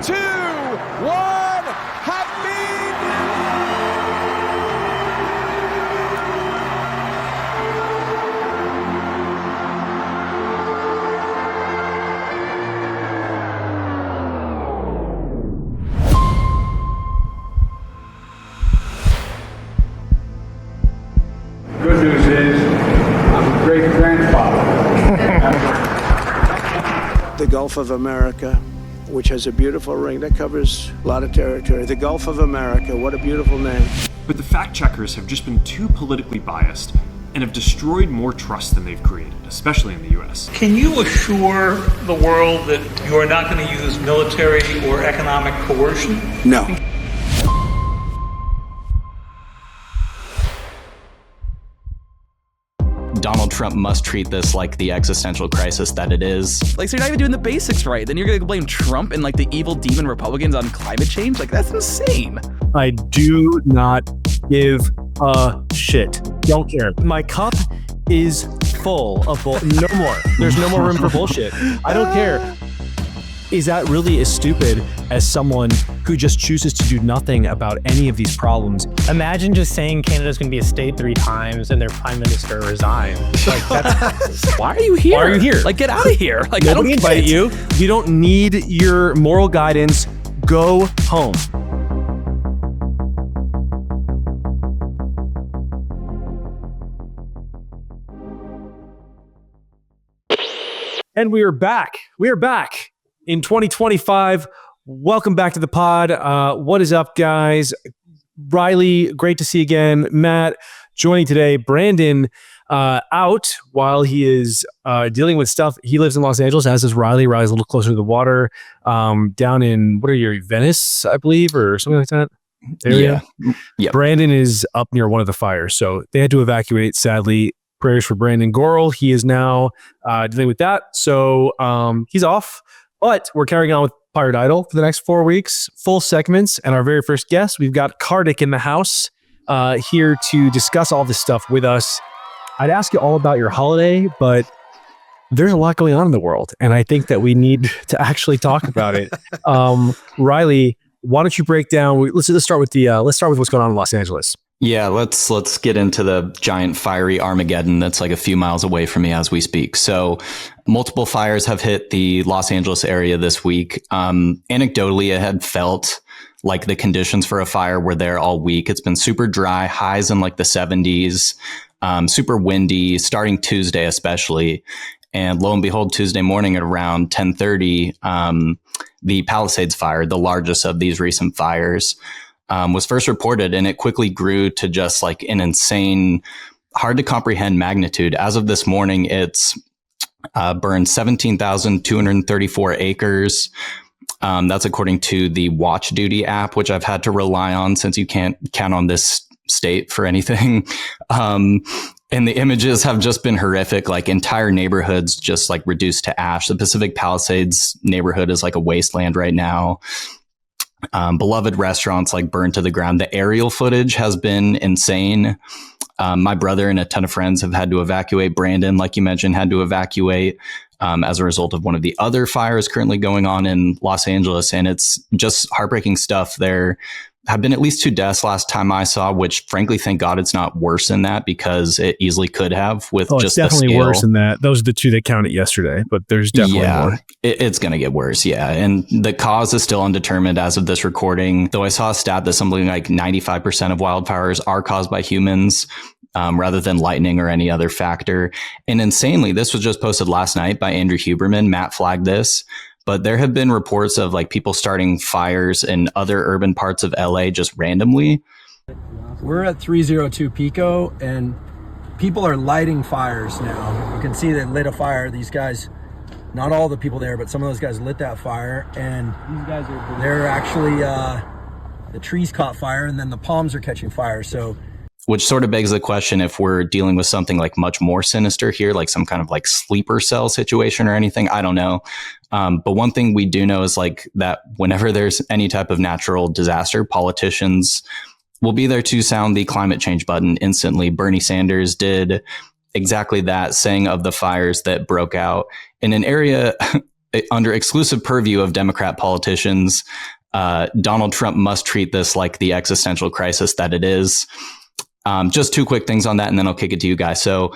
2, 1, Happy Good news is, I'm a great grandfather. The Gulf of America, which has a beautiful ring that covers a lot of territory. The Gulf of America, what a beautiful name. But the fact checkers have just been too politically biased and have destroyed more trust than they've created, especially in the US. Can you assure the world that you are not going to use military or economic coercion? No. Donald Trump must treat this like the existential crisis that it is. Like, so you're not even doing the basics right. Then you're going to blame Trump and like the evil demon Republicans on climate change? Like, that's insane. I do not give a shit. Don't care. My cup is full of bull. No more. There's no more room for bullshit. I don't care. Is that really as stupid as someone who just chooses to do nothing about any of these problems? Imagine just saying Canada's going to be a state 3 times and their prime minister resigns. Like, that's Why are you here? Why are you here? Like, get out of here. Like, I don't Nobody get invite it. you. You don't need your moral guidance. Go home. And we are back. We are back in 2025. Welcome back to the pod. What is up, guys? Riley, great to see you again. Matt, joining today. Brandon, out while he is dealing with stuff. He lives in Los Angeles, as does Riley. Riley's a little closer to the water, down in, what are you, Venice, I believe, or something like that area? Yeah. Yep. Brandon is up near one of the fires, so they had to evacuate, sadly. Prayers for Brandon Gorel. He is now dealing with that. So he's off, but we're carrying on with Pirate Idol for the next 4 weeks. Full segments. And our very first guest, we've got Kartik in the house here to discuss all this stuff with us. I'd ask you all about your holiday, but there's a lot going on in the world. And I think that we need to actually talk about it. Riley, why don't you break down? Let's start with what's going on in Los Angeles. Yeah, let's get into the giant fiery Armageddon that's like a few miles away from me as we speak. So multiple fires have hit the Los Angeles area this week. Anecdotally, it had felt like the conditions for a fire were there all week. It's been super dry, highs in like the 70s, super windy, starting Tuesday especially. And lo and behold, Tuesday morning at around 10:30, the Palisades fire, the largest of these recent fires, was first reported, and it quickly grew to just like an insane, hard to comprehend magnitude. As of this morning, it's burned 17,234 acres. That's according to the Watch Duty app, which I've had to rely on since you can't count on this state for anything. And the images have just been horrific, like entire neighborhoods just like reduced to ash. The Pacific Palisades neighborhood is like a wasteland right now. Beloved restaurants like burned to the ground. The aerial footage has been insane. My brother and a ton of friends have had to evacuate. Brandon, like you mentioned, had to evacuate as a result of one of the other fires currently going on in Los Angeles. And it's just heartbreaking stuff. There have been at least 2 deaths last time I saw, which frankly, thank God it's not worse than that, because it easily could have with just it's definitely the scale. worse than that. Those are the 2 that counted yesterday, but there's definitely more. It's going to get worse. Yeah. And the cause is still undetermined as of this recording, though I saw a stat that something like 95% of wildfires are caused by humans, rather than lightning or any other factor. And insanely, this was just posted last night by Andrew Huberman. Matt flagged this. But there have been reports of like people starting fires in other urban parts of LA just randomly. We're at 302 Pico and people are lighting fires now. You can see they lit a fire. These guys, not all the people there, but some of those guys lit that fire, and they're actually, the trees caught fire and then the palms are catching fire. So, which sort of begs the question if we're dealing with something like much more sinister here, like some kind of like sleeper cell situation or anything. I don't know. But one thing we do know is like that whenever there's any type of natural disaster, politicians will be there to sound the climate change button instantly. Bernie Sanders did exactly that, saying of the fires that broke out in an area under exclusive purview of Democrat politicians, Donald Trump must treat this like the existential crisis that it is. Just two quick things on that, and then I'll kick it to you guys. So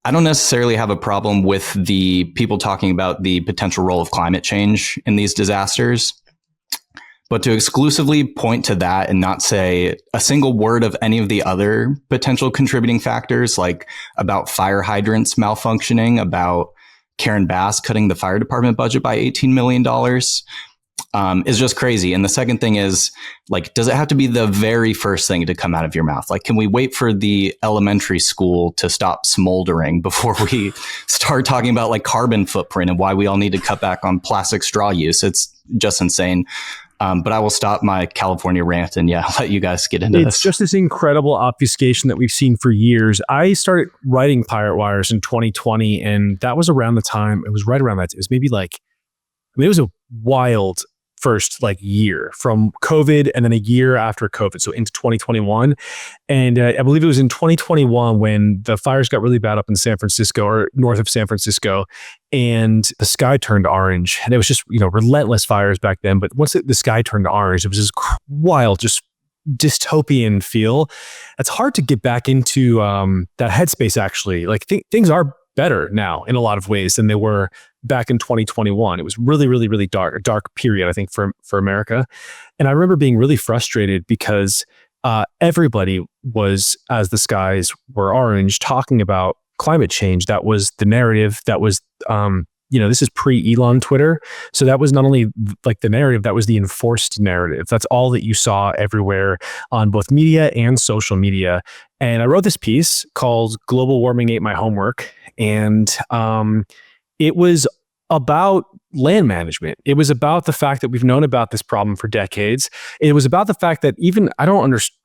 I don't necessarily have a problem with the people talking about the potential role of climate change in these disasters. But to exclusively point to that and not say a single word of any of the other potential contributing factors, like about fire hydrants malfunctioning, about Karen Bass cutting the fire department budget by $18 million, is just crazy. And the second thing is, like, does it have to be the very first thing to come out of your mouth? Like, can we wait for the elementary school to stop smoldering before we start talking about like carbon footprint and why we all need to cut back on plastic straw use? It's just insane. But I will stop my California rant and let you guys get into this. It's just this incredible obfuscation that we've seen for years. I started writing Pirate Wires in 2020, and that was around the time, it was right around that. It was maybe like, it was a wild first like year from COVID and then a year after COVID. So into 2021. And I believe it was in 2021 when the fires got really bad up in San Francisco or north of San Francisco, and the sky turned orange. And it was just, relentless fires back then. But once the sky turned orange, it was this wild, just dystopian feel. It's hard to get back into that headspace, actually. Like things are better now in a lot of ways than they were back in 2021. It was really, really, really dark, a dark period, I think, for America. And I remember being really frustrated because everybody was, as the skies were orange, talking about climate change. That was the narrative. That was, this is pre-Elon Twitter. So that was not only like the narrative, that was the enforced narrative. That's all that you saw everywhere on both media and social media. And I wrote this piece called Global Warming Ate My Homework. And it was about land management. It was about the fact that we've known about this problem for decades. It was about the fact that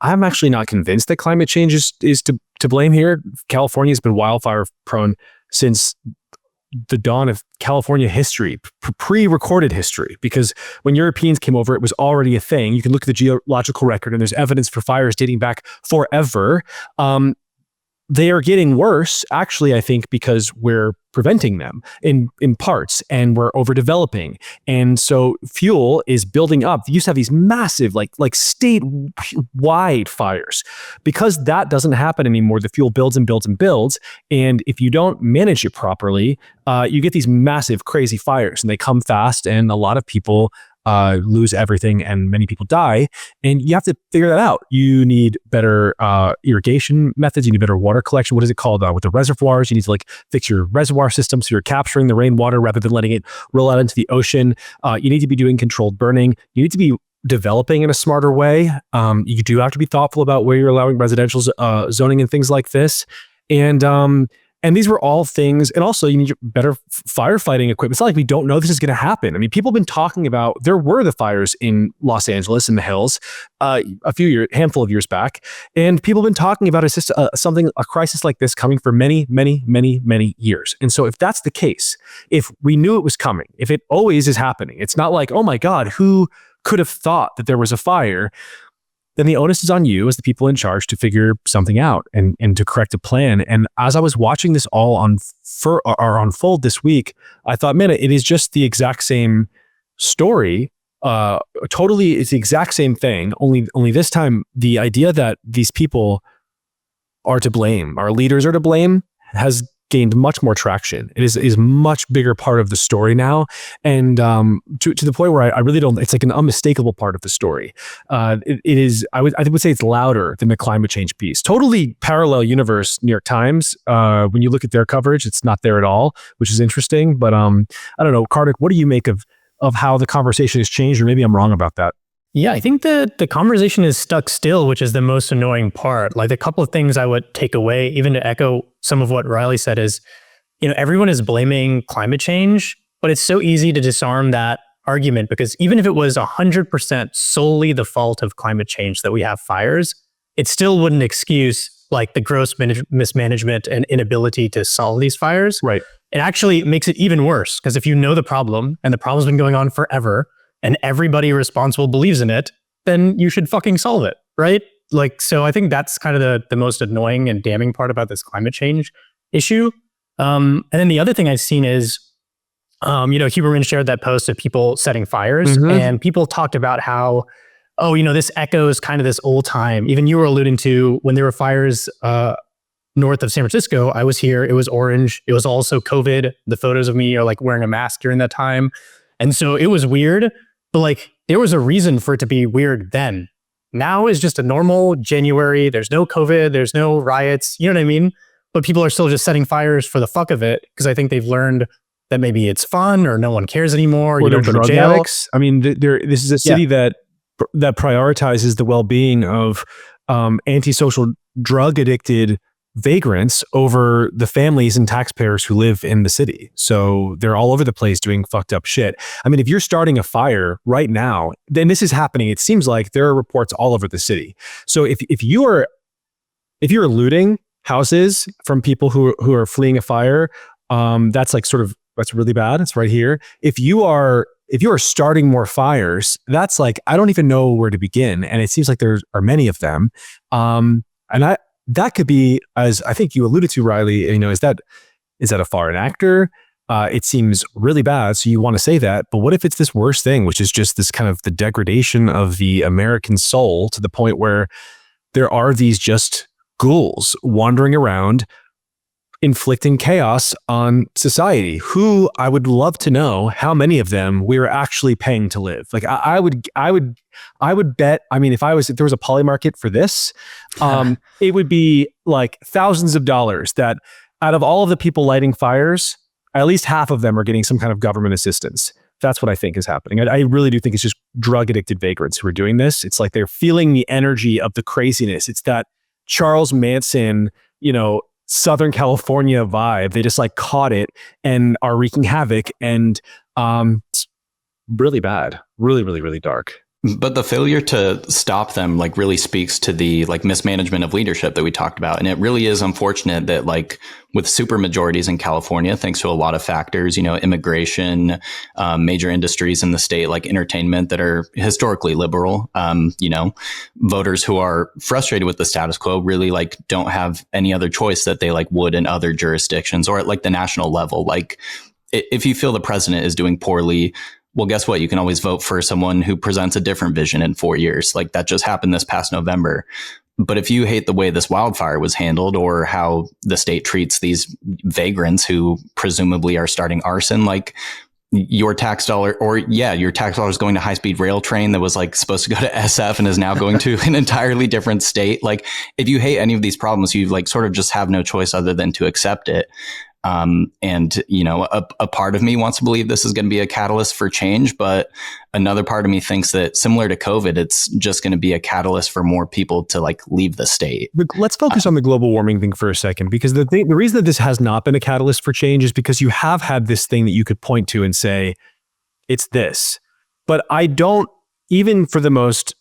I'm actually not convinced that climate change is to blame here. California has been wildfire prone since the dawn of California history, pre-recorded history, because when Europeans came over, it was already a thing. You can look at the geological record and there's evidence for fires dating back forever. They are getting worse, actually, I think, because we're preventing them in parts, and we're overdeveloping. And so fuel is building up. You used to have these massive, like state-wide fires. Because that doesn't happen anymore, the fuel builds and builds and builds. And if you don't manage it properly, you get these massive, crazy fires, and they come fast, and a lot of people lose everything, and many people die. And you have to figure that out. You need better irrigation methods. You need better water collection. What is it called? With the reservoirs, you need to fix your reservoir system so you're capturing the rainwater rather than letting it roll out into the ocean. You need to be doing controlled burning. You need to be developing in a smarter way. You do have to be thoughtful about where you're allowing residential zoning and things like this. And these were all things, and also you need better firefighting equipment. It's not like we don't know this is going to happen. I mean, people have been talking about, there were the fires in Los Angeles in the hills handful of years back, and people have been talking about a crisis like this coming for many, many, many, many years. And so if that's the case, if we knew it was coming, if it always is happening, it's not like, oh my God, who could have thought that there was a fire? Then the onus is on you as the people in charge to figure something out and to correct a plan. And as I was watching this all unfold this week, I thought, man, it is just the exact same story. Totally, it's the exact same thing. Only this time, the idea that these people are to blame, our leaders are to blame, has gained much more traction. It is much bigger part of the story now, and to the point where I really don't. It's like an unmistakable part of the story. It is. I would say it's louder than the climate change piece. Totally parallel universe. New York Times. When you look at their coverage, it's not there at all, which is interesting. But I don't know, Kartik. What do you make of how the conversation has changed? Or maybe I'm wrong about that. Yeah, I think the conversation is stuck still, which is the most annoying part. Like, a couple of things I would take away, even to echo some of what Riley said, is, everyone is blaming climate change, but it's so easy to disarm that argument, because even if it was 100% solely the fault of climate change that we have fires, it still wouldn't excuse like the gross mismanagement and inability to solve these fires. Right. It actually makes it even worse, because if you know the problem and the problem's been going on forever, and everybody responsible believes in it, then you should fucking solve it, right? So I think that's kind of the most annoying and damning part about this climate change issue. And then the other thing I've seen is Huberman shared that post of people setting fires, and people talked about how, this echoes kind of this old time. Even you were alluding to when there were fires north of San Francisco. I was here. It was orange. It was also COVID. The photos of me are like wearing a mask during that time. And so it was weird, but like there was a reason for it to be weird then. Now is just a normal January. There's no COVID. There's no riots. You know what I mean? But people are still just setting fires for the fuck of it because I think they've learned that maybe it's fun or no one cares anymore. Or you don't go to jail. Addicts. I mean, this is a city that prioritizes the well-being of antisocial, drug-addicted vagrants over the families and taxpayers who live in the city. So they're all over the place doing fucked up shit. I mean, if you're starting a fire right now, then this is happening. It seems like there are reports all over the city. So if you're looting houses from people who are fleeing a fire, that's really bad. It's right here. If you are starting more fires, that's like, I don't even know where to begin. And it seems like there are many of them. That could be, as I think you alluded to, Riley, is that a foreign actor? It seems really bad. So you want to say that, but what if it's this worst thing, which is just this kind of the degradation of the American soul to the point where there are these just ghouls wandering around inflicting chaos on society, who I would love to know how many of them we were actually paying to live. Like I would bet, I mean, if there was a POLYMARKET for this, it would be like thousands of dollars that out of all of the people lighting fires, at least half of them are getting some kind of government assistance. That's what I think is happening. I really do think it's just drug addicted vagrants who are doing this. It's like they're feeling the energy of the craziness. It's that Charles Manson, Southern California vibe. They just like caught it and are wreaking havoc, and it's really bad, really, really, really dark. But the failure to stop them like really speaks to the like mismanagement of leadership that we talked about. And it really is unfortunate that like with super majorities in California, thanks to a lot of factors, immigration, major industries in the state, like entertainment that are historically liberal, voters who are frustrated with the status quo really like don't have any other choice that they like would in other jurisdictions or at like the national level. Like if you feel the president is doing poorly, well, guess what? You can always vote for someone who presents a different vision in 4 years. Like that just happened this past November. But if you hate the way this wildfire was handled or how the state treats these vagrants who presumably are starting arson, like your tax dollar is going to high-speed rail train that was like supposed to go to SF and is now going to an entirely different state. Like if you hate any of these problems, you like sort of just have no choice other than to accept it. A part of me wants to believe this is going to be a catalyst for change, but another part of me thinks that similar to COVID, it's just going to be a catalyst for more people to like leave the state. Let's focus on the global warming thing for a second, because the reason that this has not been a catalyst for change is because you have had this thing that you could point to and say, it's this. But I don't, even for the most,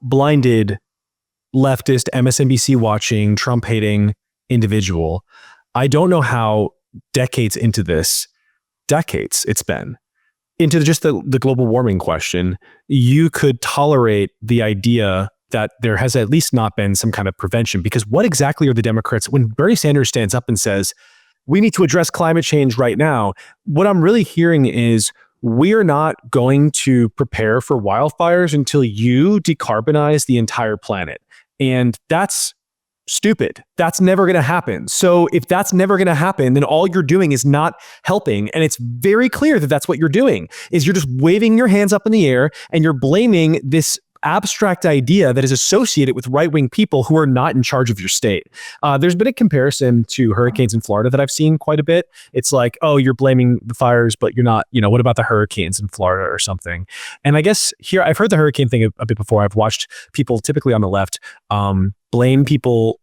blinded leftist MSNBC watching, Trump hating individual, I don't know how decades it's been, into just the global warming question, you could tolerate the idea that there has at least not been some kind of prevention. Because what exactly are the Democrats, when Bernie Sanders stands up and says, we need to address climate change right now, what I'm really hearing is, we're not going to prepare for wildfires until you decarbonize the entire planet. And that's stupid. That's never going to happen. So if that's never going to happen, then all you're doing is not helping. And it's very clear that that's what you're doing, is you're just waving your hands up in the air and you're blaming this abstract idea that is associated with right-wing people who are not in charge of your state. There's been a comparison to hurricanes in Florida that I've seen quite a bit. It's like, oh, you're blaming the fires, but you're not, what about the hurricanes in Florida or something? And I guess here, I've heard the hurricane thing a bit before. I've watched people, typically on the left, blame people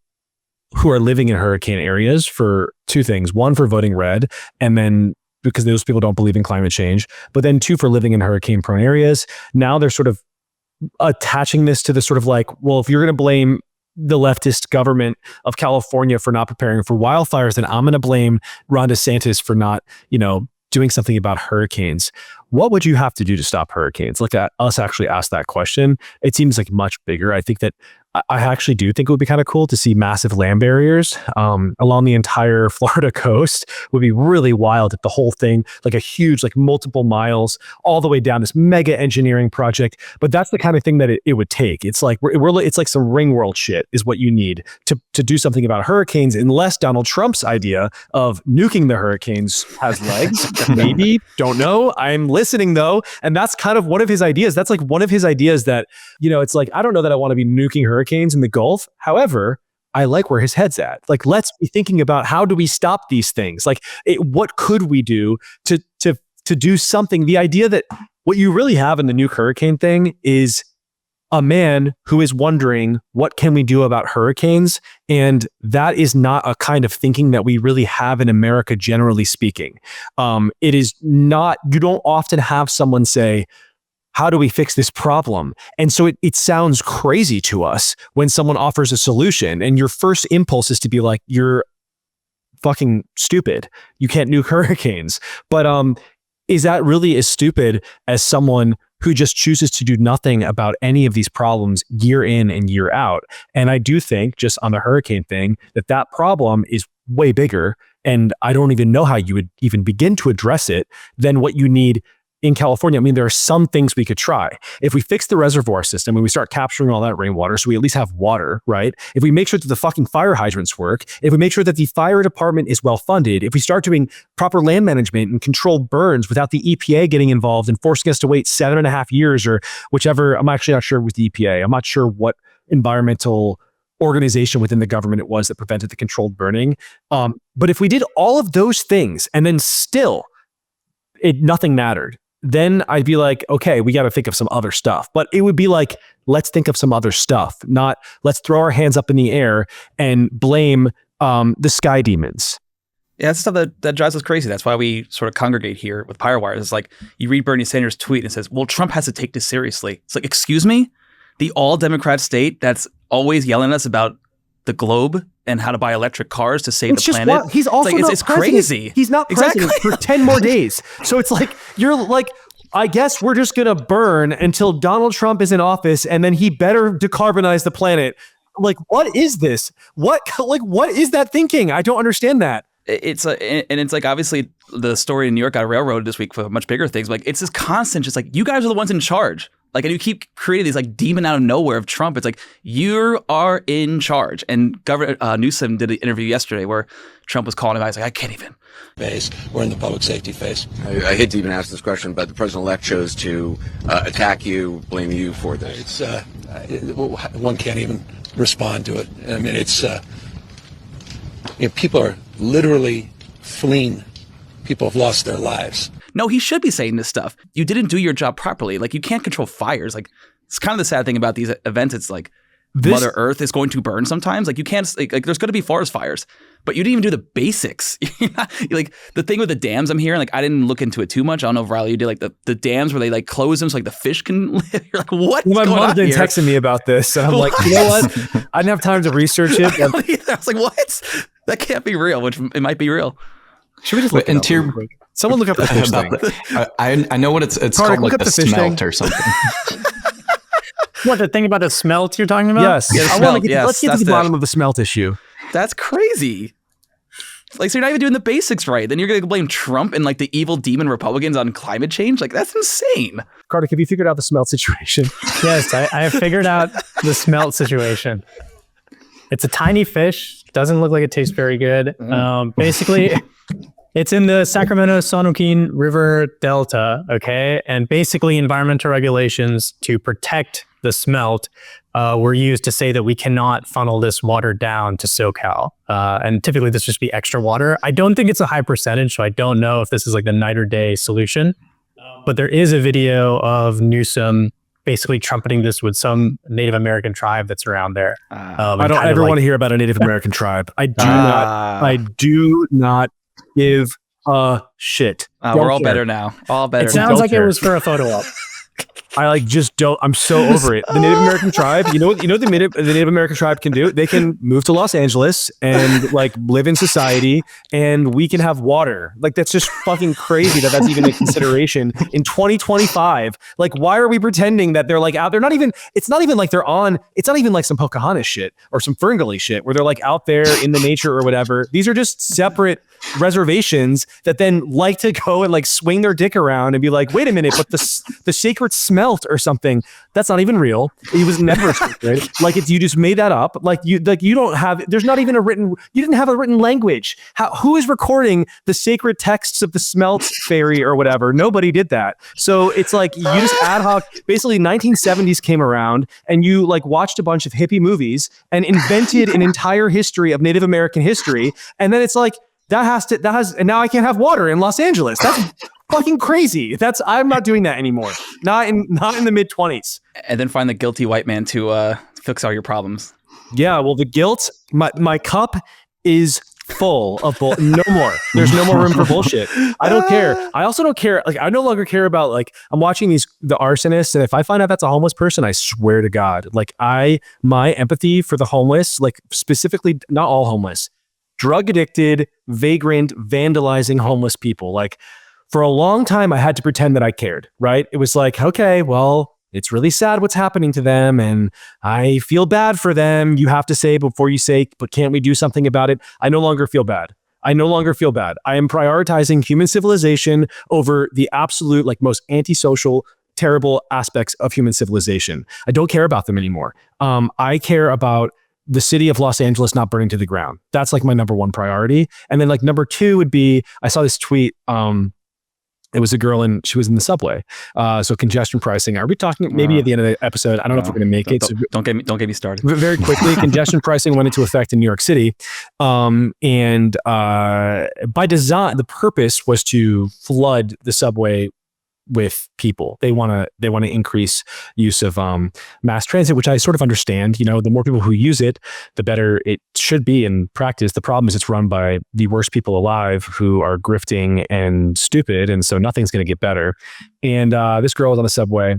who are living in hurricane areas for two things. One, for voting red, and then because those people don't believe in climate change, but then two, for living in hurricane prone areas. Now they're sort of attaching this to the sort of like, well, if you're going to blame the leftist government of California for not preparing for wildfires, then I'm going to blame Ron DeSantis for not, doing something about hurricanes. What would you have to do to stop hurricanes? Let us actually ask that question. It seems like much bigger. I think that I actually do think it would be kind of cool to see massive land barriers along the entire Florida coast. Would be really wild if the whole thing, like a huge, like multiple miles all the way down, this mega engineering project. But that's the kind of thing that it would take. It's like it's like some ring world shit is what you need to do something about hurricanes, unless Donald Trump's idea of nuking the hurricanes has legs. Maybe, don't know. I'm listening though. And that's kind of one of his ideas. That's like one of his ideas that, you know, it's like, I don't know that I want to be nuking hurricanes in the Gulf. However, I like where his head's at. Like, let's be thinking about how do we stop these things? Like, what could we do to do something? The idea that what you really have in the nuke hurricane thing is a man who is wondering, what can we do about hurricanes? And that is not a kind of thinking that we really have in America, generally speaking. It is not, you don't often have someone say, how do we fix this problem? And so it sounds crazy to us when someone offers a solution and your first impulse is to be like, you're fucking stupid. You can't nuke hurricanes. But is that really as stupid as someone who just chooses to do nothing about any of these problems year in and year out? And I do think, just on the hurricane thing, that problem is way bigger. And I don't even know how you would even begin to address it than what you need in California. I mean, there are some things we could try. If we fix the reservoir system and we start capturing all that rainwater, so we at least have water, right? If we make sure that the fucking fire hydrants work, if we make sure that the fire department is well funded, if we start doing proper land management and controlled burns without the EPA getting involved and forcing us to wait 7.5 years or whichever, I'm actually not sure with the EPA. I'm not sure what environmental organization within the government it was that prevented the controlled burning. But if we did all of those things and then still nothing mattered, then I'd be like, okay, we got to think of some other stuff. But it would be like, let's think of some other stuff, not let's throw our hands up in the air and blame the sky demons. Yeah, that's stuff that drives us crazy. That's why we sort of congregate here with Pirewires. It's like, you read Bernie Sanders' tweet and it says, well, Trump has to take this seriously. It's like, excuse me? The all-Democrat state that's always yelling at us about the globe and how to buy electric cars to save the planet. He's also it's crazy. He's not president for 10 more days. So it's like, you're like, I guess we're just going to burn until Donald Trump is in office and then he better decarbonize the planet. Like, what is this? What is that thinking? I don't understand that. It's like, obviously the story in New York got railroaded this week for much bigger things. Like, it's this constant, just like, you guys are the ones in charge. Like, and you keep creating these like demon out of nowhere of Trump. It's like, you are in charge. And Governor Newsom did an interview yesterday where Trump was calling him out. He's like, I can't even. Phase. We're in the public safety phase. I hate to even ask this question, but the president-elect chose to attack you, blame you for this. One can't even respond to it. I mean, it's people are literally fleeing. People have lost their lives. No, he should be saying this stuff. You didn't do your job properly. Like, you can't control fires. Like, it's kind of the sad thing about these events. It's like Mother Earth is going to burn sometimes. Like, you can't, like there's going to be forest fires, but you didn't even do the basics. Like, the thing with the dams I'm hearing, like, I didn't look into it too much. I don't know if Riley, you did, like the dams where they like close them so like the fish can live. You're like, what? My mom's been texting me about this. And I'm like, you know what? I didn't have time to research it. I was like, what? That can't be real, which it might be real. Should we just look into your someone look up the fish thing? I know what it's Kartik, called, like the smelt or something. What, the thing about the smelt you're talking about? Yes. Yeah, let's get to the bottom of the smelt issue. That's crazy. Like, so you're not even doing the basics right. Then you're going to blame Trump and like the evil demon Republicans on climate change? Like, that's insane. Kartik, have you figured out the smelt situation? Yes, I have figured out the smelt situation. It's a tiny fish. Doesn't look like it tastes very good. Basically, it's in the Sacramento-San Joaquin River Delta, okay? And basically, environmental regulations to protect the smelt were used to say that we cannot funnel this water down to SoCal. And typically, this just be extra water. I don't think it's a high percentage, so I don't know if this is like the night or day solution. But there is a video of Newsom basically trumpeting this with some Native American tribe that's around there. I don't ever want to hear about a Native American tribe. I do not give a shit. We're all better now. All better. It sounds like it was for a photo op. I like just don't. I'm so over it. The Native American tribe. You know what the Native American tribe can do? They can move to Los Angeles and like live in society, and we can have water. Like that's just fucking crazy that that's even a consideration in 2025. Like, why are we pretending that they're like out? They're not even. It's not even like they're on. It's not even like some Pocahontas shit or some Ferngully shit where they're like out there in the nature or whatever. These are just separate reservations that then like to go and like swing their dick around and be like, wait a minute, but the sacred smelt or something, that's not even real. It was never sacred. Like you just made that up. Like you don't have, there's not even you didn't have a written language. Who is recording the sacred texts of the smelt fairy or whatever? Nobody did that. So it's like you just ad hoc, basically 1970s came around and you like watched a bunch of hippie movies and invented an entire history of Native American history. And then it's like, and now I can't have water in Los Angeles. That's fucking crazy. I'm not doing that anymore. Not in the mid-20s. And then find the guilty white man to fix all your problems. Yeah, well, the guilt, my cup is full of no more. There's no more room for bullshit. I don't care. I also don't care. Like, I no longer care about, like, I'm watching the arsonists, and if I find out that's a homeless person, I swear to God, like, my empathy for the homeless, like, specifically, not all homeless, drug addicted, vagrant, vandalizing homeless people. Like, for a long time, I had to pretend that I cared, right? It was like, okay, well, it's really sad what's happening to them, and I feel bad for them. You have to say before you say, but can't we do something about it? I no longer feel bad. I am prioritizing human civilization over the absolute, like, most antisocial, terrible aspects of human civilization. I don't care about them anymore. I care about the city of Los Angeles not burning to the ground. That's like my number one priority. And then like number two would be, I saw this tweet. It was a girl and she was in the subway. So congestion pricing. Are we talking maybe at the end of the episode? I don't know if we're going to make it. Don't get me started. Very quickly, congestion pricing went into effect in New York City. And by design, the purpose was to flood the subway with people. They want to increase use of mass transit, which I sort of understand. You know, the more people who use it, the better it should be in practice. The problem is it's run by the worst people alive who are grifting and stupid, and so nothing's going to get better. And this girl was on the subway,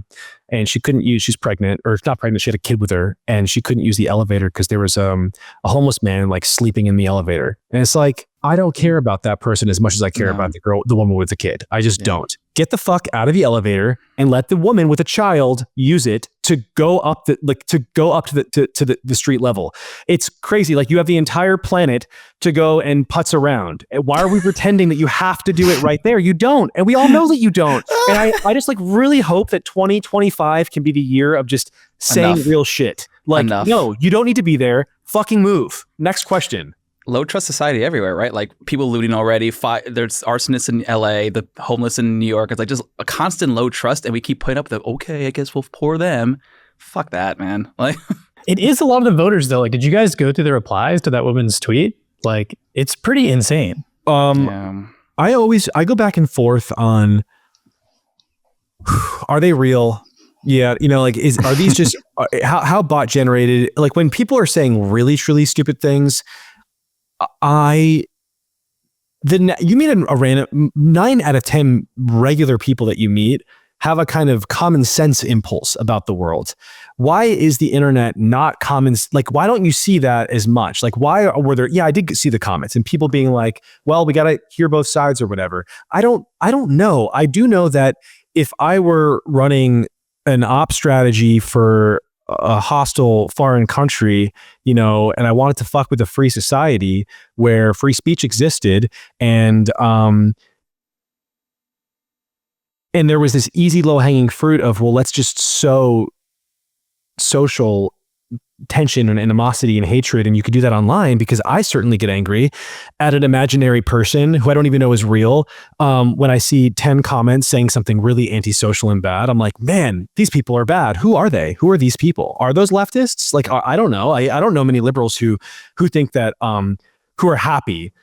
and she's pregnant, or not pregnant, she had a kid with her, and she couldn't use the elevator because there was a homeless man like sleeping in the elevator. And it's like, I don't care about that person as much as I care about the woman with the kid. I just don't. Get the fuck out of the elevator and let the woman with a child use it to go up to the street level. It's crazy. Like, you have the entire planet to go and putz around. Why are we pretending that you have to do it right there? You don't. And we all know that you don't. And I just like really hope that 2025 can be the year of just saying real shit. Like, no, you don't need to be there. Fucking move. Next question. Low trust society everywhere, right? Like, people looting already. There's arsonists in LA, the homeless in New York. It's like just a constant low trust, and we keep putting up okay, I guess we'll pour them. Fuck that, man. Like, it is a lot of the voters though. Like, did you guys go through the replies to that woman's tweet? Like, it's pretty insane. I go back and forth on, are they real? Yeah, you know, like, are these just how bot generated? Like, when people are saying really truly stupid things, you meet a random 9 out of 10 regular people that you meet have a kind of common sense impulse about the world. Why is the internet not common? Like, why don't you see that as much? Like, why were there? Yeah, I did see the comments and people being like, well, we got to hear both sides or whatever. I don't know. I do know that if I were running an op strategy for a hostile foreign country, you know, and I wanted to fuck with a free society where free speech existed, and there was this easy low-hanging fruit of, well, let's just sow social tension and animosity and hatred, and you could do that online, because I certainly get angry at an imaginary person who I don't even know is real. When I see 10 comments saying something really antisocial and bad, I'm like, man, these people are bad. Who are they? Who are these people? Are those leftists? Like, I don't know. I don't know many liberals who think that who are happy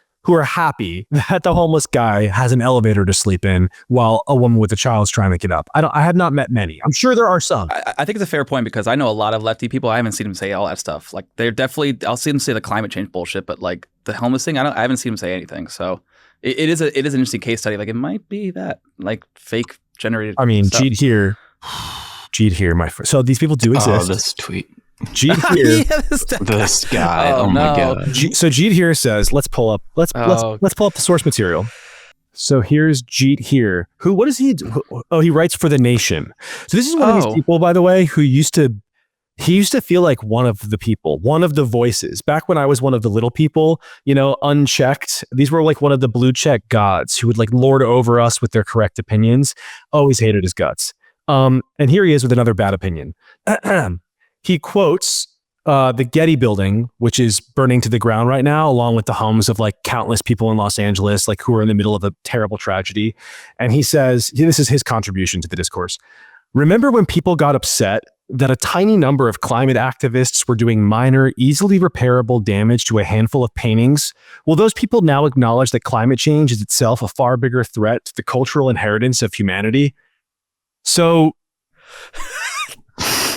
that the homeless guy has an elevator to sleep in while a woman with a child is trying to get up. I have not met many. I'm sure there are some. I think it's a fair point, because I know a lot of lefty people. I haven't seen them say all that stuff. Like, they're definitely, I'll see them say the climate change bullshit, but like the homeless thing, I haven't seen them say anything. So it is an interesting case study. Like, it might be that, like, fake generated. I mean, stuff. Jeet here, my friend. So these people do exist. Oh, this tweet. Jeet here. This guy. Oh my god. So Jeet here says, let's pull up the source material. So here's Jeet here. What does he do? Oh, he writes for The Nation. So this is one of these people, by the way, who used to feel like one of the people, one of the voices. Back when I was one of the little people, unchecked. These were like one of the blue check gods who would like lord over us with their correct opinions. Always hated his guts. And here he is with another bad opinion. He quotes the Getty building, which is burning to the ground right now, along with the homes of like countless people in Los Angeles, like who are in the middle of a terrible tragedy. And he says, this is his contribution to the discourse. Remember when people got upset that a tiny number of climate activists were doing minor, easily repairable damage to a handful of paintings? Will those people now acknowledge that climate change is itself a far bigger threat to the cultural inheritance of humanity? So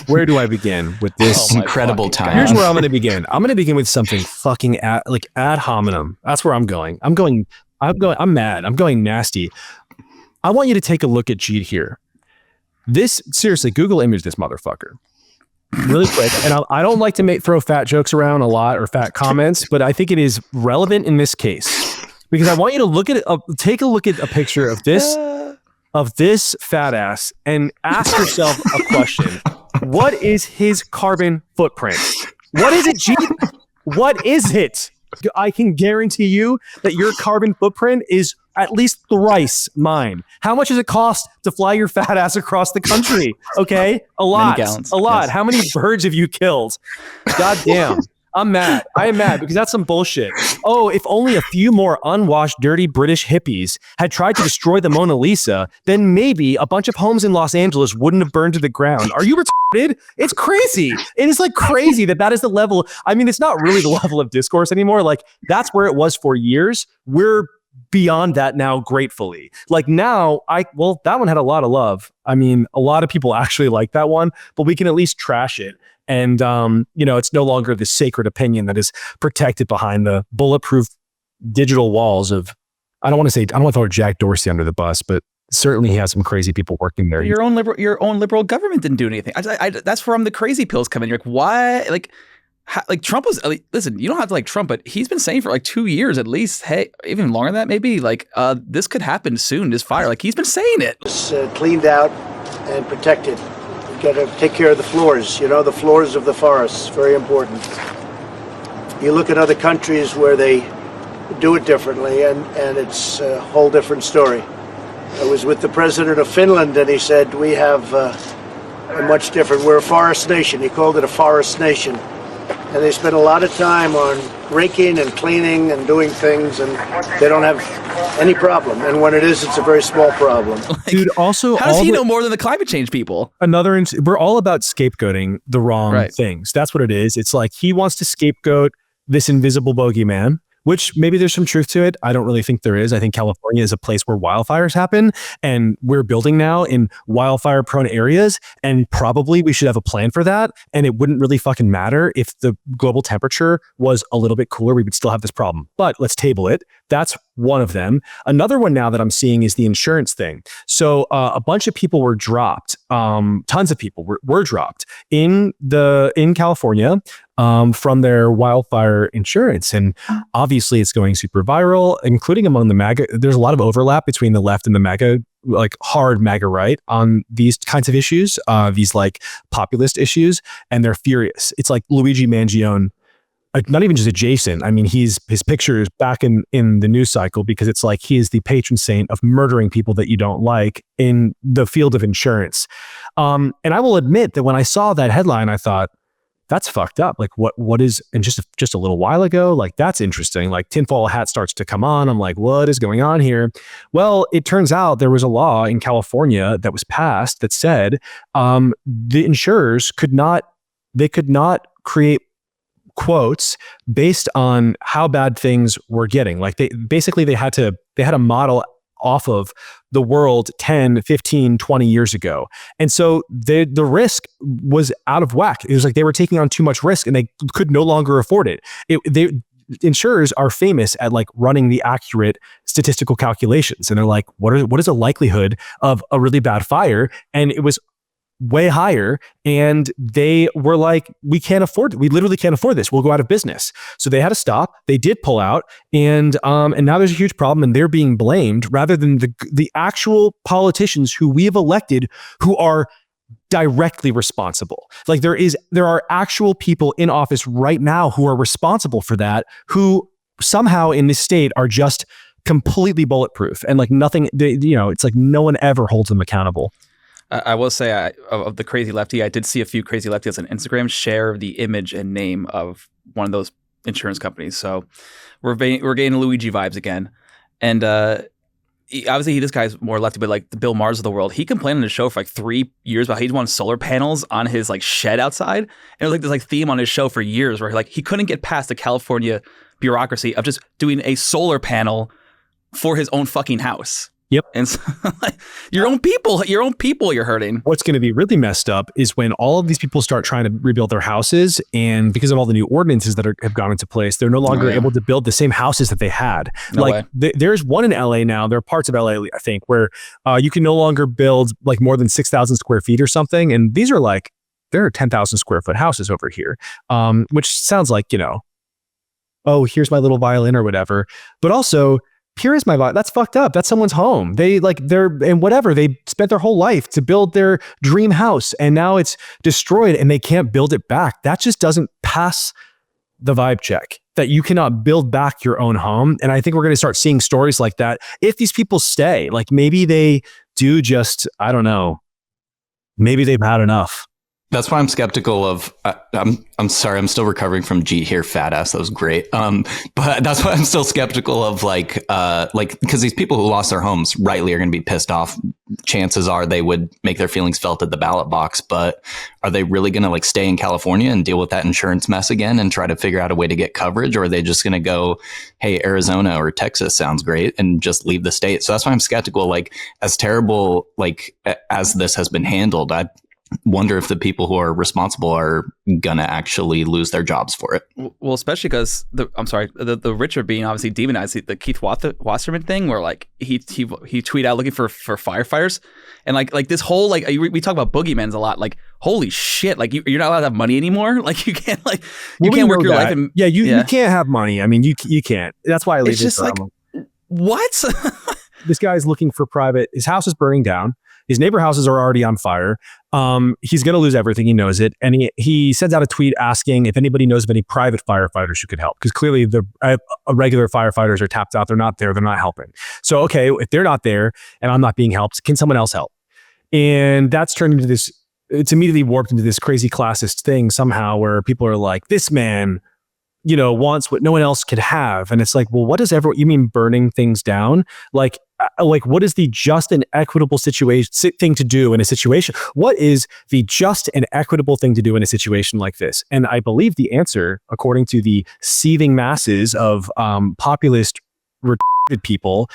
where do I begin with this incredible time? Here's where I'm going to begin. I'm going to begin with something fucking ad hominem. That's where I'm going. I'm mad. I'm going nasty. I want you to take a look at Jeet here. Seriously, Google image this motherfucker really quick. And I don't like to throw fat jokes around a lot or fat comments, but I think it is relevant in this case because I want you to look at it. Take a look at a picture of this fat ass and ask yourself a question. What is his carbon footprint? What is it, Jeet? What is it? I can guarantee you that your carbon footprint is at least thrice mine. How much does it cost to fly your fat ass across the country? Okay, a lot. Many gallons. A lot. Yes. How many birds have you killed? God damn. I'm mad. I am mad because that's some bullshit. Oh, if only a few more unwashed, dirty British hippies had tried to destroy the Mona Lisa, then maybe a bunch of homes in Los Angeles wouldn't have burned to the ground. Are you retarded? It's crazy. It is like crazy that is the level. I mean, it's not really the level of discourse anymore. Like that's where it was for years. We're beyond that now, gratefully. Like now, that one had a lot of love. I mean, a lot of people actually like that one, but we can at least trash it. And, it's no longer this sacred opinion that is protected behind the bulletproof digital walls of, I don't want to throw Jack Dorsey under the bus, but certainly he has some crazy people working there. Your own liberal government didn't do anything. That's where the crazy pills come in. You're like, why? Like Trump was, listen, you don't have to like Trump, but he's been saying for like 2 years at least, hey, even longer than that, maybe this could happen soon, this fire. Like he's been saying it. It's cleaned out and protected. Got to take care of the floors, the floors of the forests, very important. You look at other countries where they do it differently, and it's a whole different story. I was with the president of Finland, and he said, we have a much different, we're a forest nation. He called it a forest nation. And they spend a lot of time on raking and cleaning and doing things, and they don't have any problem. And when it is, it's a very small problem. Dude, also, how does he know more than the climate change people? We're all about scapegoating the wrong things. That's what it is. It's like he wants to scapegoat this invisible bogeyman, which maybe there's some truth to it. I don't really think there is. I think California is a place where wildfires happen, and we're building now in wildfire prone areas, and probably we should have a plan for that. And it wouldn't really fucking matter if the global temperature was a little bit cooler, we would still have this problem. But let's table it. That's one of them. Another one now that I'm seeing is the insurance thing. So a bunch of people were dropped. Tons of people were dropped in California from their wildfire insurance. And obviously it's going super viral, including among the MAGA. There's a lot of overlap between the left and the MAGA, like hard MAGA right on these kinds of issues, these like populist issues, and they're furious. It's like Luigi Mangione, not even just adjacent. I mean, his picture is back in the news cycle because it's like he is the patron saint of murdering people that you don't like in the field of insurance. And I will admit that when I saw that headline, I thought, that's fucked up. Like what is, and just a little while ago, like that's interesting. Like tinfoil hat starts to come on. I'm like, what is going on here? Well, it turns out there was a law in California that was passed that said the insurers could not create quotes based on how bad things were getting. Like they had a model off of the world 10, 15, 20 years ago. And so the risk was out of whack. It was like they were taking on too much risk and they could no longer afford it. Insurers are famous at like running the accurate statistical calculations. And they're like, what is the likelihood of a really bad fire? And it was way higher, and they were like, we literally can't afford this. We'll go out of business. So they had to stop. They did pull out, and now there's a huge problem, and they're being blamed rather than the actual politicians who we have elected who are directly responsible. Like there are actual people in office right now who are responsible for that, who somehow in this state are just completely bulletproof, and like nothing, it's like no one ever holds them accountable. I will say, of the crazy lefty, I did see a few crazy lefties on Instagram share the image and name of one of those insurance companies. So we're getting Luigi vibes again. And obviously this guy's more lefty, but like the Bill Maher's of the world, he complained on his show for like 3 years about how he wanted solar panels on his like shed outside. And it was like this like theme on his show for years where like he couldn't get past the California bureaucracy of just doing a solar panel for his own fucking house. Yep. And so, like, your own people you're hurting. What's going to be really messed up is when all of these people start trying to rebuild their houses, and because of all the new ordinances that have gone into place, they're no longer able to build the same houses that they had. No way. There's one in LA now. There are parts of LA, I think, where you can no longer build like more than 6,000 square feet or something. And these are like, there are 10,000 square foot houses over here, which sounds like, oh, here's my little violin or whatever. But also, here is my violin. That's fucked up. That's someone's home. They spent their whole life to build their dream house, and now it's destroyed and they can't build it back. That just doesn't pass the vibe check, that you cannot build back your own home. And I think we're going to start seeing stories like that if these people stay. Like maybe they do just, I don't know, maybe they've had enough. That's why I'm skeptical of. I'm sorry, I'm still recovering from G here, fat ass. That was great. But that's why I'm still skeptical of because these people who lost their homes rightly are going to be pissed off. Chances are they would make their feelings felt at the ballot box, but are they really going to like stay in California and deal with that insurance mess again and try to figure out a way to get coverage, or are they just going to go, hey, Arizona or Texas sounds great, and just leave the state? So that's why I'm skeptical. Like as terrible as this has been handled, I wonder if the people who are responsible are gonna actually lose their jobs for it. Well, especially because the rich are being obviously demonized. The Keith Wasserman thing, where like he tweeted out looking for firefighters, and like this whole like we talk about boogeymans a lot. Like holy shit, like you're not allowed to have money anymore. Like you can't work your life. And you can't have money. I mean you can't. That's why I leave it's just like what. This guy's looking for private. His house is burning down. His neighbor houses are already on fire. He's going to lose everything. He knows it. And he sends out a tweet asking if anybody knows of any private firefighters who could help. Because clearly the regular firefighters are tapped out. They're not there. They're not helping. So, okay, if they're not there and I'm not being helped, can someone else help? And that's turned into this, it's immediately warped into this crazy classist thing somehow where people are like, this man, wants what no one else could have. And it's like, well, what does you mean burning things down? Like what is the just and equitable thing to do in a situation? What is the just and equitable thing to do in a situation like this? And I believe the answer, according to the seething masses of populist people,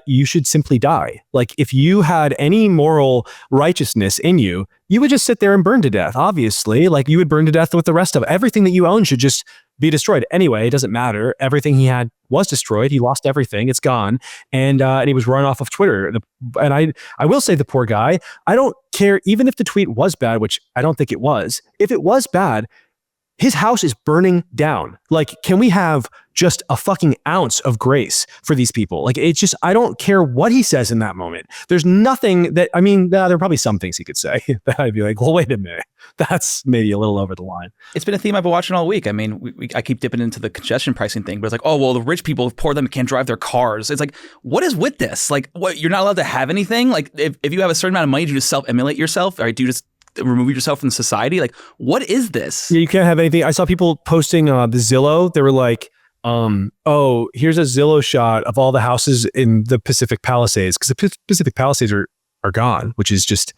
you should simply die. Like if you had any moral righteousness in you, you would just sit there and burn to death. Obviously, like you would burn to death with the rest of everything that you own should just be destroyed. Anyway, it doesn't matter. Everything he had was destroyed. He lost everything. It's gone. And he was run off of Twitter. And I will say the poor guy, I don't care, even if the tweet was bad, which I don't think it was. If it was bad, his house is burning down. Like, can we have just a fucking ounce of grace for these people? Like, it's just, I don't care what he says in that moment. There's nothing that, there are probably some things he could say that I'd be like, well, wait a minute. That's maybe a little over the line. It's been a theme I've been watching all week. I mean, I keep dipping into the congestion pricing thing, but it's like, oh, well, the rich people, poor them, can't drive their cars. It's like, what is with this? Like, what, you're not allowed to have anything? Like, if you have a certain amount of money, do you just self-immolate yourself? Or do you just remove yourself from society? Like, what is this? Yeah, you can't have anything. I saw people posting the Zillow. They were like, oh, here's a Zillow shot of all the houses in the Pacific Palisades, because the Pacific Palisades are gone, which is just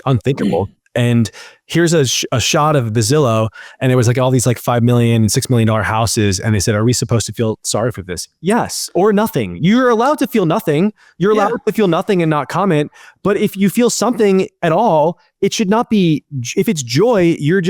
unthinkable. And here's a shot of Bazillo, and it was like all these like $5 million, $6 million houses. And they said, are we supposed to feel sorry for this? Yes, or nothing. You're allowed to feel nothing. You're allowed to feel nothing and not comment. But if you feel something at all, it should not be, if it's joy, you're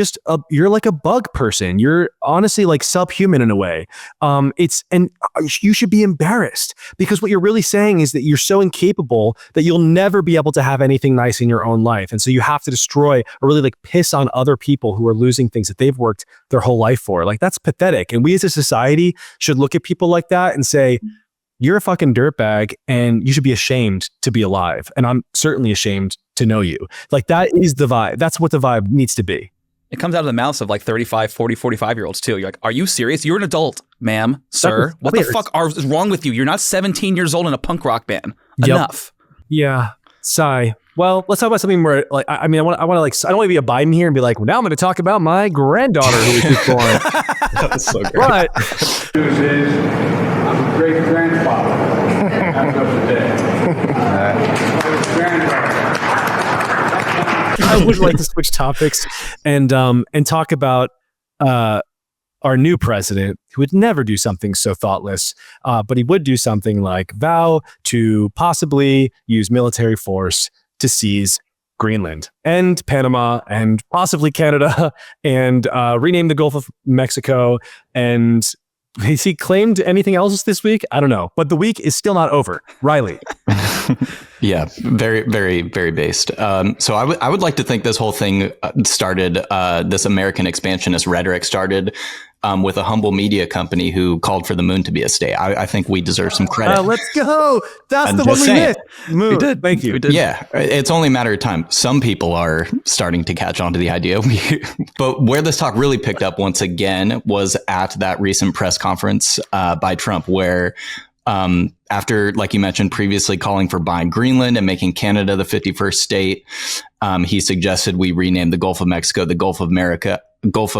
you're like a bug person. You're honestly like subhuman in a way. You should be embarrassed, because what you're really saying is that you're so incapable that you'll never be able to have anything nice in your own life. And so you have to destroy or really like piss on other people who are losing things that they've worked their whole life for. Like, that's pathetic. And we as a society should look at people like that and say, you're a fucking dirtbag and you should be ashamed to be alive. And I'm certainly ashamed to know you. Like, that is the vibe. That's what the vibe needs to be. It comes out of the mouths of like 35, 40, 45-year-olds too. You're like, are you serious? You're an adult, ma'am, sir. What the fuck is wrong with you? You're not 17 years old in a punk rock band. Enough. Yeah. Sigh. Well, let's talk about something where, like, I don't want to be a Biden here and be like, well, now I'm going to talk about my granddaughter who was just born. That was so great. But The news is I'm a great grandfather as of today. Granddaughter. I would like to switch topics and talk about our new president, who would never do something so thoughtless, but he would do something like vow to possibly use military force to seize Greenland and Panama and possibly Canada and rename the Gulf of Mexico. And has he claimed anything else this week? I don't know. But the week is still not over. Riley. Yeah, very, very, very based. So I would like to think this whole thing started, this American expansionist rhetoric started with a humble media company who called for the moon to be a state. I think we deserve some credit. Let's go. That's the one we missed. Moon. We did. Thank you. We did. Yeah, it's only a matter of time. Some people are starting to catch on to the idea. But where this talk really picked up once again was at that recent press conference by Trump, where after, like you mentioned previously, calling for buying Greenland and making Canada the 51st state, he suggested we rename the Gulf of Mexico the Gulf of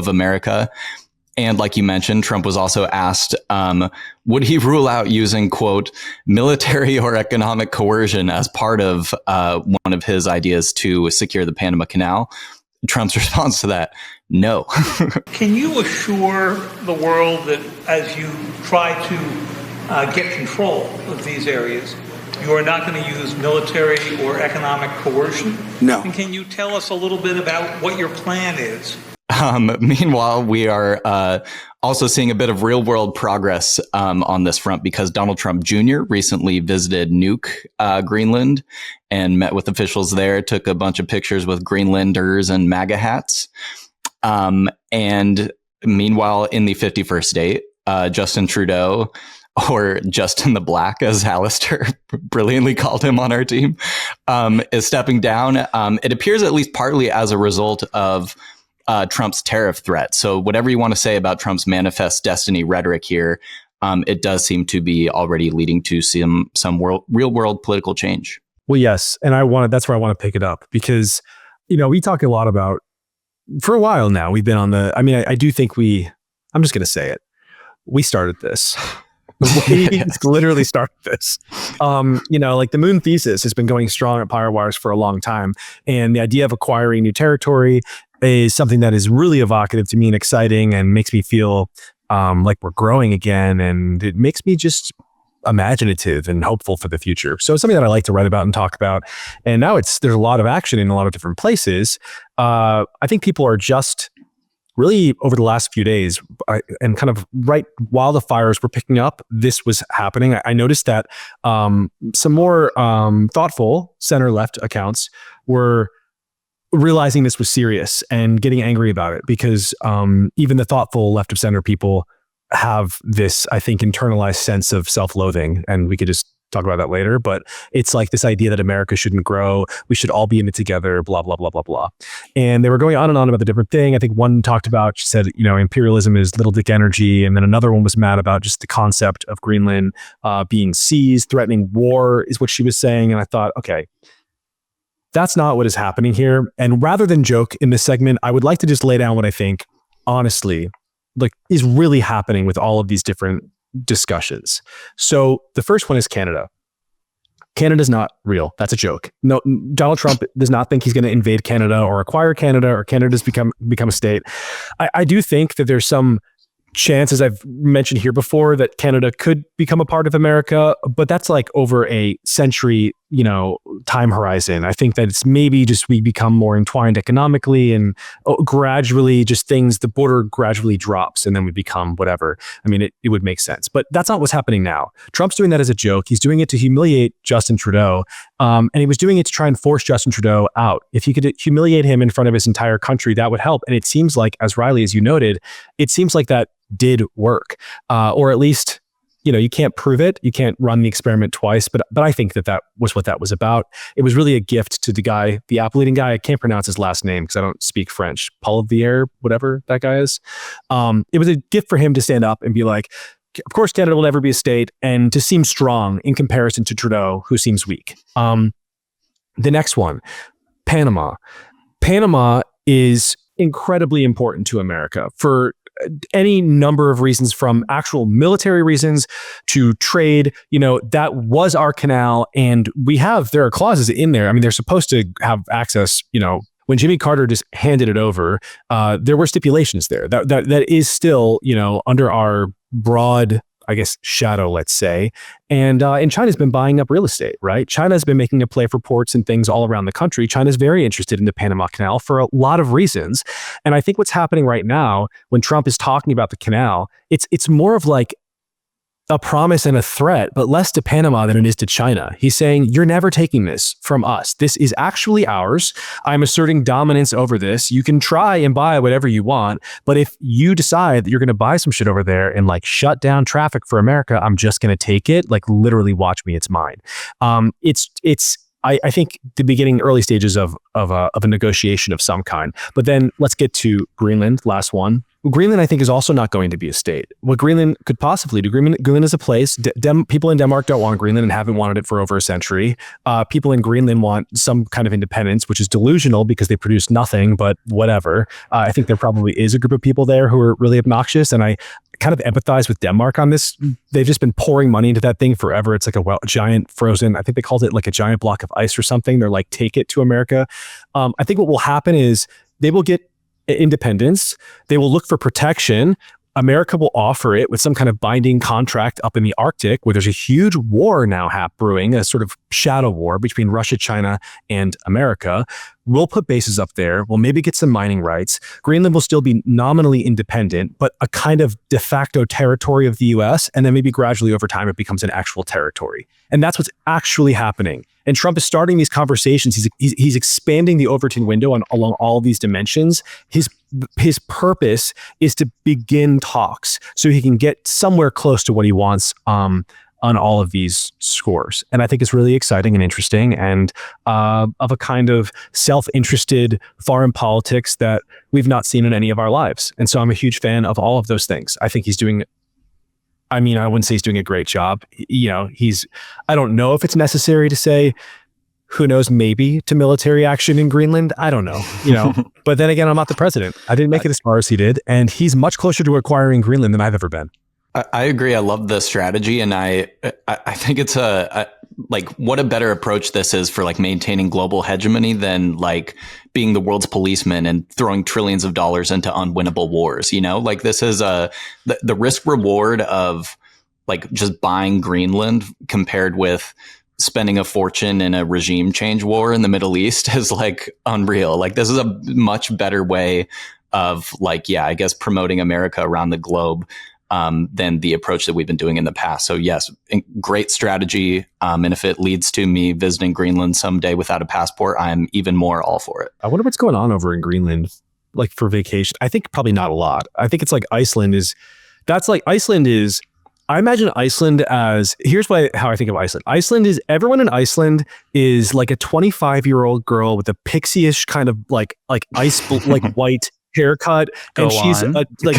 America. And like you mentioned, Trump was also asked, would he rule out using, quote, military or economic coercion as part of one of his ideas to secure the Panama Canal? Trump's response to that, no. Can you assure the world that as you try to get control of these areas, you are not going to use military or economic coercion? No. And can you tell us a little bit about what your plan is? Meanwhile, we are also seeing a bit of real world progress on this front, because Donald Trump Jr. recently visited Nuuk, Greenland, and met with officials there, took a bunch of pictures with Greenlanders and MAGA hats. And meanwhile, in the 51st state, Justin Trudeau, or Justin the Black, as Alistair brilliantly called him on our team, is stepping down. It appears at least partly as a result of Trump's tariff threat. So whatever you want to say about Trump's manifest destiny rhetoric here, it does seem to be already leading to some real world political change. Well, yes. And that's where I want to pick it up, because, we talk a lot about, for a while now, we've been on I do think I'm just going to say it. We started this. We literally started this. Like the moon thesis has been going strong at Firewires for a long time. And the idea of acquiring new territory is something that is really evocative to me and exciting, and makes me feel like we're growing again. And it makes me just imaginative and hopeful for the future. So it's something that I like to write about and talk about. And now there's a lot of action in a lot of different places. I think people are just really, over the last few days, and kind of right while the fires were picking up, this was happening. I noticed that some more thoughtful center-left accounts were realizing this was serious and getting angry about it, because even the thoughtful left of center people have this, I think, internalized sense of self-loathing, and we could just talk about that later. But it's like this idea that America shouldn't grow, we should all be in it together, blah, blah, blah, blah, blah. And they were going on and on about the different thing. I think one talked about, she said, imperialism is little dick energy. And then another one was mad about just the concept of Greenland being seized, threatening war is what she was saying. And I thought, okay, that's not what is happening here. And rather than joke in this segment, I would like to just lay down what I think, honestly, is really happening with all of these different discussions. So the first one is Canada. Canada's not real. That's a joke. No, Donald Trump does not think he's going to invade Canada or acquire Canada or Canada's become a state. I do think that there's some chance, as I've mentioned here before, that Canada could become a part of America, but that's like over a century, time horizon. I think that it's maybe just we become more entwined economically and gradually the border gradually drops and then we become whatever. I mean, it would make sense, but that's not what's happening now. Trump's doing that as a joke. He's doing it to humiliate Justin Trudeau. And he was doing it to try and force Justin Trudeau out. If he could humiliate him in front of his entire country, that would help. And it seems like, as Riley, as you noted, it seems like that did work, or at least, you can't prove it. You can't run the experiment twice, but I think that was what that was about. It was really a gift to the Apple eating guy. I can't pronounce his last name because I don't speak French. Paul Vier, whatever that guy is. It was a gift for him to stand up and be like, of course, Canada will never be a state, and to seem strong in comparison to Trudeau, who seems weak. The next one, Panama. Panama is incredibly important to America for any number of reasons, from actual military reasons to trade. That was our canal, and there are clauses in there. I mean, they're supposed to have access, when Jimmy Carter just handed it over, there were stipulations there that is still, under our broad, I guess, shadow, let's say. And China's been buying up real estate, right? China's been making a play for ports and things all around the country. China's very interested in the Panama Canal for a lot of reasons. And I think what's happening right now, when Trump is talking about the canal, it's more of like a promise and a threat, but less to Panama than it is to China. He's saying, you're never taking this from us. This is actually ours. I'm asserting dominance over this. You can try and buy whatever you want, but if you decide that you're going to buy some shit over there and like shut down traffic for America, I'm just going to take it. Like, literally, watch me. It's mine. I think the early stages of a negotiation of some kind. But then let's get to Greenland, last one. Greenland, I think, is also not going to be a state. What Greenland could possibly do, Greenland is a place. People in Denmark don't want Greenland and haven't wanted it for over a century. People in Greenland want some kind of independence, which is delusional because they produce nothing, but whatever. I think there probably is a group of people there who are really obnoxious, and I kind of empathize with Denmark on this. They've just been pouring money into that thing forever. It's like a giant frozen, I think they called it like a giant block of ice or something. They're like, take it to America. I think what will happen is they will get independence. They will look for protection. America will offer it with some kind of binding contract up in the Arctic, where there's a huge war now brewing, a sort of shadow war between Russia, China, and America. We'll put bases up there. We'll maybe get some mining rights. Greenland will still be nominally independent, but a kind of de facto territory of the US. And then maybe gradually over time, it becomes an actual territory. And that's what's actually happening. And Trump is starting these conversations. He's expanding the Overton window along all these dimensions. His purpose is to begin talks so he can get somewhere close to what he wants on all of these scores. And I think it's really exciting and interesting, and of a kind of self-interested foreign politics that we've not seen in any of our lives. And so I'm a huge fan of all of those things. I think he's doing, I wouldn't say he's doing a great job. I don't know if it's necessary to say, who knows, maybe to military action in Greenland. I don't know, but then again, I'm not the president. I didn't make it as far as he did. And he's much closer to acquiring Greenland than I've ever been. I agree. I love the strategy. And I think it's what a better approach this is for like maintaining global hegemony than like being the world's policeman and throwing trillions of dollars into unwinnable wars. Like this is the risk reward of like just buying Greenland compared with spending a fortune in a regime change war in the Middle East is like unreal. Like this is a much better way of I guess promoting America around the globe than the approach that we've been doing in the past. So yes, great strategy. And if it leads to me visiting Greenland someday without a passport, I'm even more all for it. I wonder what's going on over in Greenland, like for vacation. I think probably not a lot. I think it's like Iceland is, I imagine Iceland as, here's how I think of Iceland. Everyone in Iceland is like a 25-year-old girl with a pixie-ish kind of like ice, like white haircut, and she's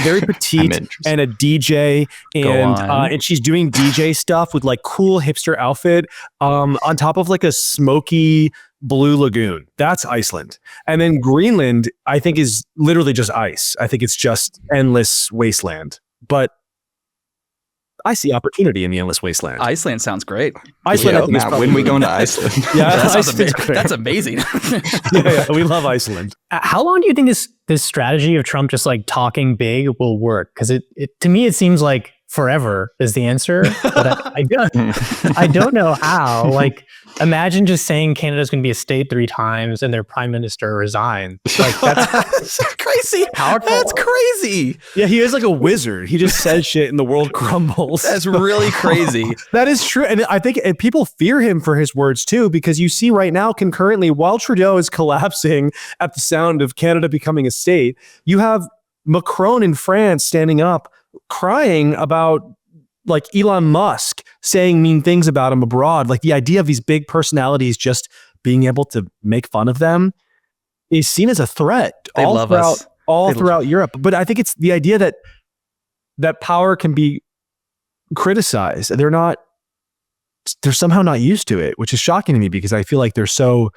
very petite and a DJ, and she's doing DJ stuff with like cool hipster outfit on top of like a smoky blue lagoon. That's Iceland. And then Greenland, I think, is literally just ice. I think it's just endless wasteland. But I see opportunity in the endless wasteland. Iceland sounds great. Iceland, I think, is Matt, probably when we going to Iceland? Yeah, That's amazing. yeah, we love Iceland. How long do you think this strategy of Trump just like talking big will work? Because it to me it seems like forever is the answer, but I don't know how. Like, imagine just saying Canada's going to be a state 3 times and their prime minister resigned. Like, that's crazy. Powerful. That's crazy. Yeah, he is like a wizard. He just says shit and the world crumbles. That's really crazy. That is true. And I think people fear him for his words too, because you see right now concurrently, while Trudeau is collapsing at the sound of Canada becoming a state, you have Macron in France standing up crying about like Elon Musk saying mean things about him abroad. Like the idea of these big personalities just being able to make fun of them is seen as a threat all throughout Europe. But I think it's the idea that power can be criticized. They're somehow not used to it, which is shocking to me because I feel like they're so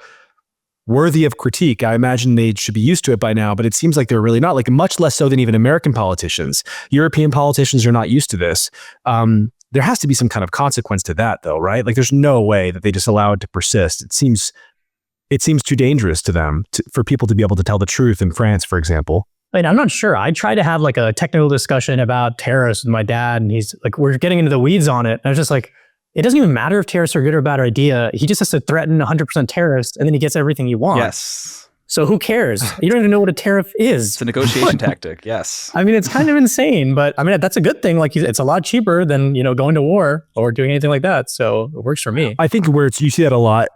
worthy of critique. I imagine they should be used to it by now, but it seems like they're really not, like much less so than even American politicians. European politicians are not used to this. There has to be some kind of consequence to that though, right? Like there's no way that they just allow it to persist. It seems too dangerous to them for people to be able to tell the truth in France, for example. I mean, I'm not sure. I tried to have like a technical discussion about tariffs with my dad, and he's like, we're getting into the weeds on it. And I was just like, it doesn't even matter if tariffs are good or bad idea. He just has to threaten 100% tariffs, and then he gets everything he wants. Yes. So who cares? You don't even know what a tariff is. It's a negotiation tactic. Yes. I mean, it's kind of insane, but I mean, that's a good thing. Like, it's a lot cheaper than, going to war or doing anything like that. So it works for me. I think where you see that a lot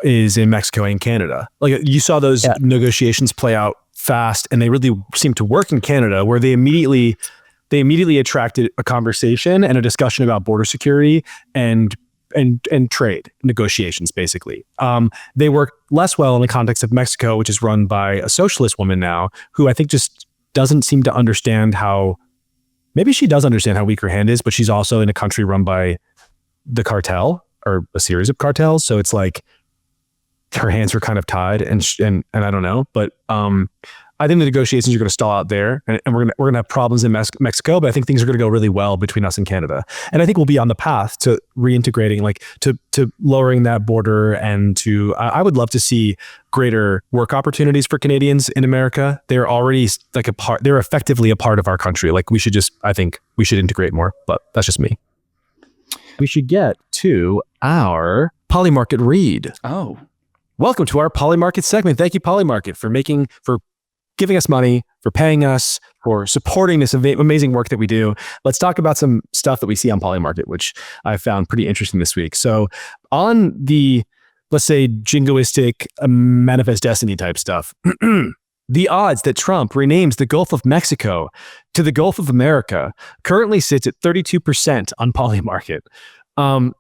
is in Mexico and Canada. Like you saw those negotiations play out fast, and they really seem to work in Canada, where they immediately attracted a conversation and a discussion about border security and trade negotiations, basically. They work less well in the context of Mexico, which is run by a socialist woman now, who I think just doesn't seem to understand maybe she does understand how weak her hand is, but she's also in a country run by the cartel or a series of cartels. So it's like her hands are kind of tied, and I don't know, but I think the negotiations are going to stall out there, and we're going to have problems in Mexico, but I think things are going to go really well between us and Canada. And I think we'll be on the path to reintegrating, like to lowering that border, and I would love to see greater work opportunities for Canadians in America. They're already like they're effectively a part of our country. Like I think we should integrate more, but that's just me. We should get to our POLYMARKET read. Oh. Welcome to our POLYMARKET segment. Thank you, POLYMARKET, for giving us money, for paying us, for supporting this amazing work that we do. Let's talk about some stuff that we see on POLYMARKET, which I found pretty interesting this week. So on the, let's say, jingoistic manifest destiny type stuff, the odds that Trump renames the Gulf of Mexico to the Gulf of America currently sits at 32% on POLYMARKET.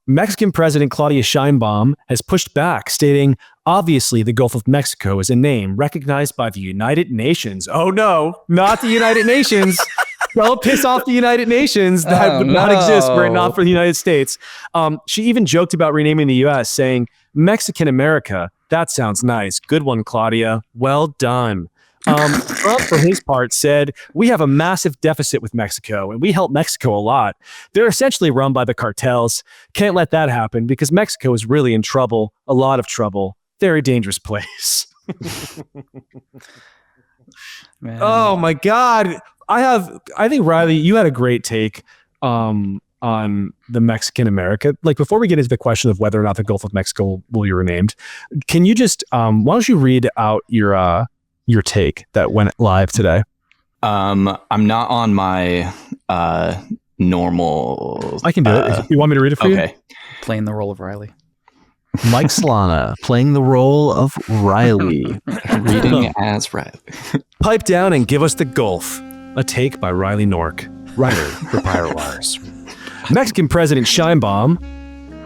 Mexican President Claudia Sheinbaum has pushed back, stating, obviously, the Gulf of Mexico is a name recognized by the United Nations. Oh no, not the United Nations. Don't piss off the United Nations. That would not exist were it not for the United States. She even joked about renaming the U.S., saying, Mexican America, that sounds nice. Good one, Claudia. Well done. Trump, for his part, said, we have a massive deficit with Mexico, and we help Mexico a lot. They're essentially run by the cartels. Can't let that happen because Mexico is really in trouble, a lot of trouble. Very dangerous place. Man. Oh my God. I think, Riley, you had a great take on the Mexican America. Like, before we get into the question of whether or not the Gulf of Mexico will be renamed, can you just, why don't you read out your take that went live today? I'm not on my normal. I can do it. You want me to read it for you? Okay. Playing the role of Riley. Mike Solana playing the role of Riley. Reading as Riley. Pipe down and give us the Gulf. A take by Riley Nork, writer for Pirate Wires. Mexican President Sheinbaum,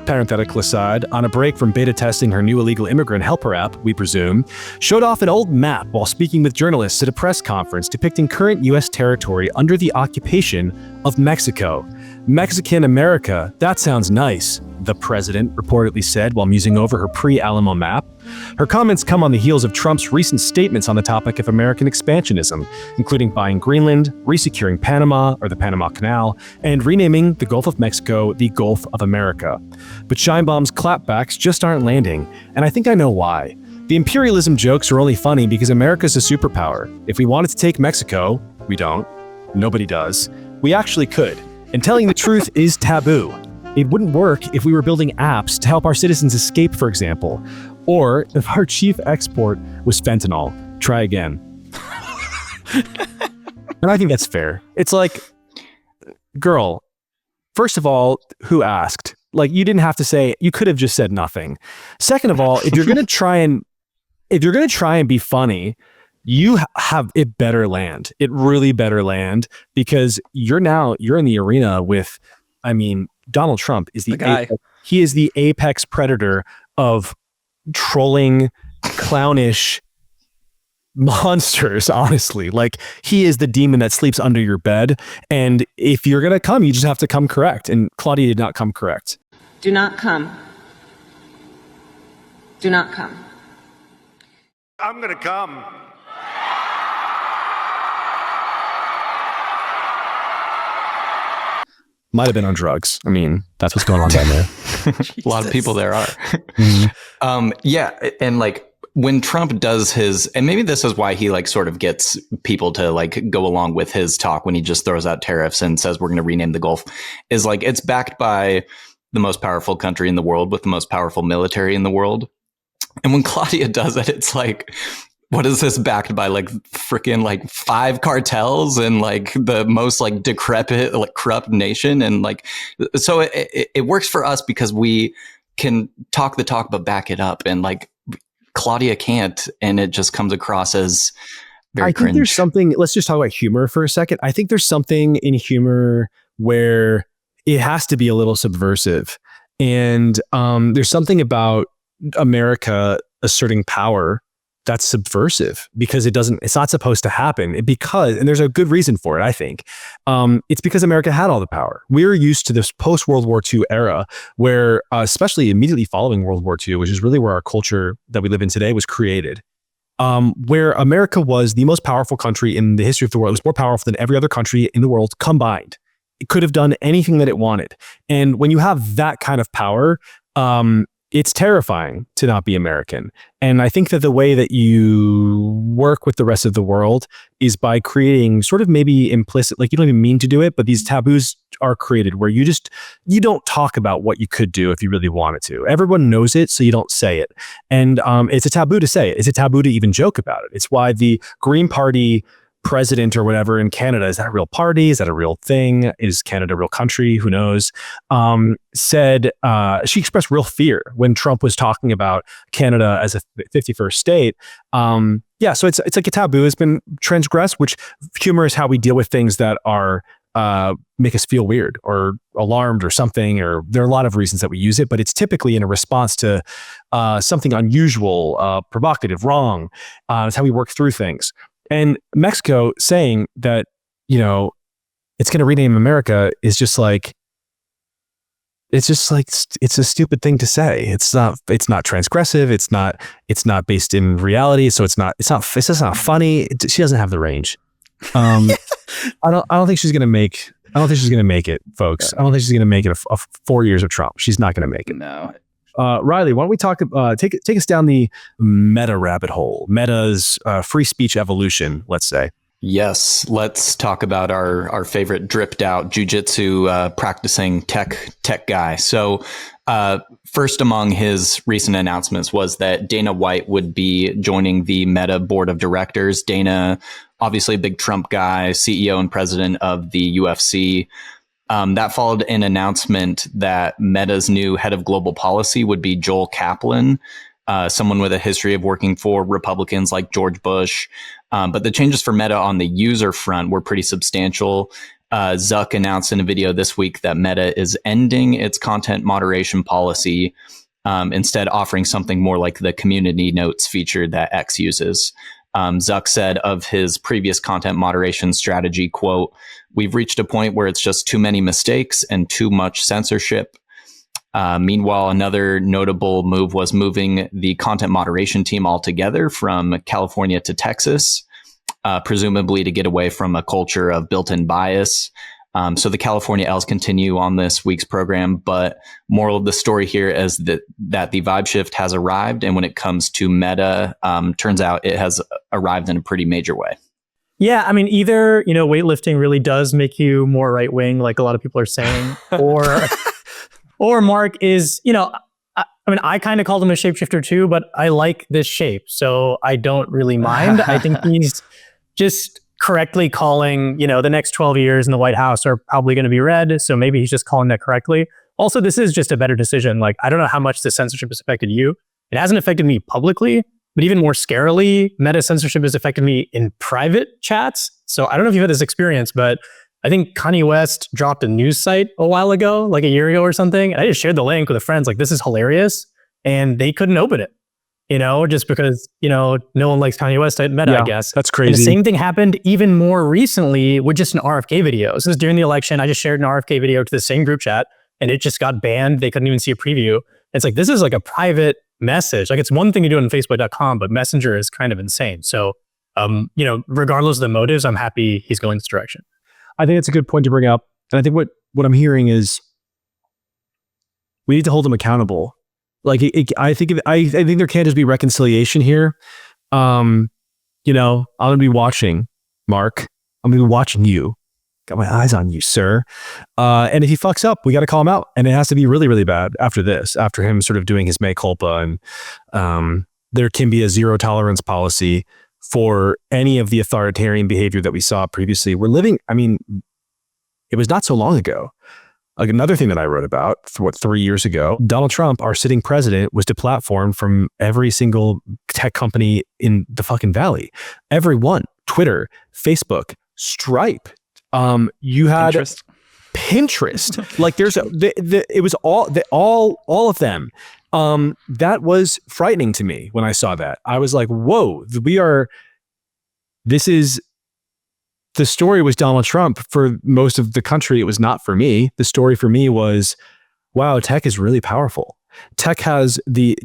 parenthetical aside, on a break from beta testing her new illegal immigrant helper app, we presume, showed off an old map while speaking with journalists at a press conference depicting current U.S. territory under the occupation of Mexico. Mexican America, that sounds nice, the president reportedly said while musing over her pre-Alamo map. Her comments come on the heels of Trump's recent statements on the topic of American expansionism, including buying Greenland, resecuring Panama or the Panama Canal, and renaming the Gulf of Mexico the Gulf of America. But Scheinbaum's clapbacks just aren't landing, and I think I know why. The imperialism jokes are only funny because America's a superpower. If we wanted to take Mexico, we don't. Nobody does. We actually could. And telling the truth is taboo. It wouldn't work if we were building apps to help our citizens escape, for example. Or if our chief export was fentanyl. Try again. And I think that's fair. It's like, girl, first of all, who asked? Like, you didn't have to say, you could have just said nothing. Second of all, if you're going to try and be funny, it better land. It really better land, because you're in the arena with, Donald Trump is the guy. He is the apex predator of trolling, clownish monsters, honestly. Like, he is the demon that sleeps under your bed. And if you're going to come, you just have to come correct. And Claudia did not come correct. Do not come. Do not come. I'm going to come. Might have been on drugs. That's what's going on down there. A lot of people there are. Yeah. And like, when Trump does his, and maybe this is why he like sort of gets people to like go along with his talk when he just throws out tariffs and says we're going to rename the Gulf, is like, it's backed by the most powerful country in the world with the most powerful military in the world. And when Claudia does it, it's like, what is this backed by? Like freaking like 5 cartels and like the most like decrepit, like corrupt nation. And like, so it works for us because we can talk the talk, but back it up. And like Claudia can't. And it just comes across as very cringe. I think there's something, let's just talk about humor for a second. I think there's something in humor where it has to be a little subversive. And there's something about America asserting power that's subversive, because it's not supposed to happen, and there's a good reason for it, I think. It's because America had all the power. We're used to this post-World War II era where, especially immediately following World War II, which is really where our culture that we live in today was created, where America was the most powerful country in the history of the world. It was more powerful than every other country in the world combined. It could have done anything that it wanted. And when you have that kind of power, it's terrifying to not be American. And I think that the way that you work with the rest of the world is by creating sort of maybe implicit, like you don't even mean to do it, but these taboos are created where you don't talk about what you could do if you really wanted to. Everyone knows it, so you don't say it. And it's a taboo to say it. It's a taboo to even joke about it. It's why the Green Party president or whatever in Canada, is that a real party? Is that a real thing? Is Canada a real country? Who knows? Said she expressed real fear when Trump was talking about Canada as a 51st state. So it's like a taboo has been transgressed, which humor is how we deal with things that are make us feel weird or alarmed or something, or there are a lot of reasons that we use it, but it's typically in a response to something unusual, provocative, wrong. It's how we work through things. And Mexico saying that, it's going to rename America is just like, it's a stupid thing to say. It's not transgressive. It's not based in reality. So it's just not funny. She doesn't have the range. I don't think she's going to make it, folks. I don't think she's going to make it a 4 years of Trump. She's not going to make it. No. Riley, why don't we take us down the Meta rabbit hole, Meta's free speech evolution, let's say. Yes, let's talk about our favorite dripped out jujitsu practicing tech guy. So first among his recent announcements was that Dana White would be joining the Meta board of directors. Dana, obviously a big Trump guy, CEO and president of the UFC. That followed an announcement that Meta's new head of global policy would be Joel Kaplan, someone with a history of working for Republicans like George Bush. But the changes for Meta on the user front were pretty substantial. Zuck announced in a video this week that Meta is ending its content moderation policy, instead offering something more like the community notes feature that X uses. Zuck said of his previous content moderation strategy, quote, "We've reached a point where it's just too many mistakes and too much censorship. Meanwhile, another notable move was moving the content moderation team altogether from California to Texas, presumably to get away from a culture of built-in bias. So the California L's continue on this week's program, but moral of the story here is that the vibe shift has arrived. And when it comes to Meta, turns out it has arrived in a pretty major way. Yeah, I mean, either, weightlifting really does make you more right-wing, like a lot of people are saying, or Mark is, I kind of called him a shapeshifter too, but I like this shape, so I don't really mind. I think he's just correctly calling, the next 12 years in the White House are probably going to be red. So maybe he's just calling that correctly. Also, this is just a better decision. Like, I don't know how much the censorship has affected you. It hasn't affected me publicly, but even more scarily, Meta censorship has affected me in private chats. So I don't know if you've had this experience, but I think Kanye West dropped a news site a while ago, like a year ago or something. And I just shared the link with a friend, like, this is hilarious. And they couldn't open it. Just because, no one likes Kanye West at Meta, I guess. That's crazy. And the same thing happened even more recently with just an RFK video. So this is during the election. I just shared an RFK video to the same group chat and it just got banned. They couldn't even see a preview. It's like, this is like a private message. Like, it's one thing to do it on Facebook.com, but Messenger is kind of insane. So, regardless of the motives, I'm happy he's going this direction. I think it's a good point to bring up. And I think what I'm hearing is we need to hold him accountable. Like, I think there can't just be reconciliation here. I'm going to be watching, Mark. I'm going to be watching you. Got my eyes on you, sir. And if he fucks up, we got to call him out. And it has to be really, really bad after this, after him sort of doing his mea culpa. And there can be a zero tolerance policy for any of the authoritarian behavior that we saw previously. It was not so long ago. Like, another thing that I wrote about, 3 years ago, Donald Trump, our sitting president, was deplatformed from every single tech company in the fucking valley. Every one. Twitter, Facebook, Stripe. You had Pinterest. Like, it was all of them. That was frightening to me when I saw that. I was like, whoa, the story was Donald Trump for most of the country. It was not for me. The story for me was, wow, tech is really powerful. Tech has the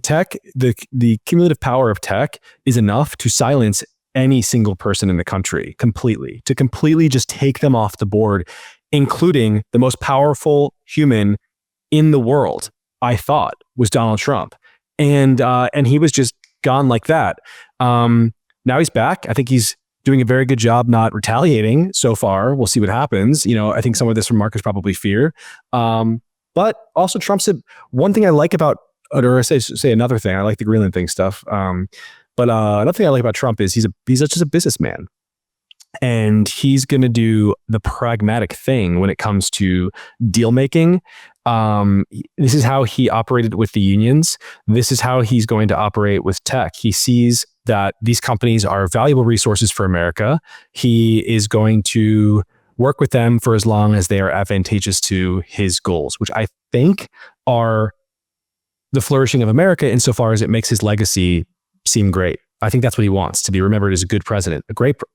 cumulative power of tech is enough to silence any single person in the country completely, to completely just take them off the board, including the most powerful human in the world, I thought, was Donald Trump. And he was just gone like that. Now he's back. I think he's doing a very good job not retaliating so far. We'll see what happens. I think some of this from Mark is probably fear. But also Trump said one thing I like about, or say another thing, I like the Greenland thing stuff. But another thing I like about Trump is he's just a businessman. And he's going to do the pragmatic thing when it comes to deal making. This is how he operated with the unions. This is how he's going to operate with tech. He sees that these companies are valuable resources for America. He is going to work with them for as long as they are advantageous to his goals, which I think are the flourishing of America insofar as it makes his legacy seem great. I think that's what he wants, to be remembered as a good president.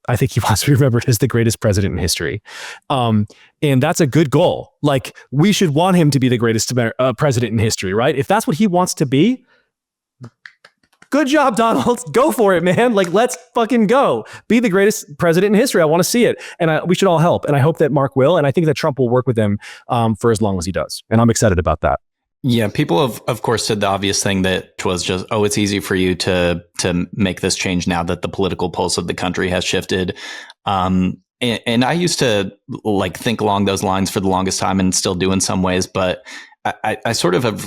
I think he wants to be remembered as the greatest president in history. And that's a good goal. Like, we should want him to be the greatest president in history, right? If that's what he wants to be, good job, Donald. Go for it, man. Like, let's fucking go. Be the greatest president in history. I want to see it. And we should all help. And I hope that Mark will. And I think that Trump will work with them for as long as he does. And I'm excited about that. Yeah, people have, of course, said the obvious thing that was just, it's easy for you to make this change now that the political pulse of the country has shifted. And I used to think along those lines for the longest time and still do in some ways. But I sort of have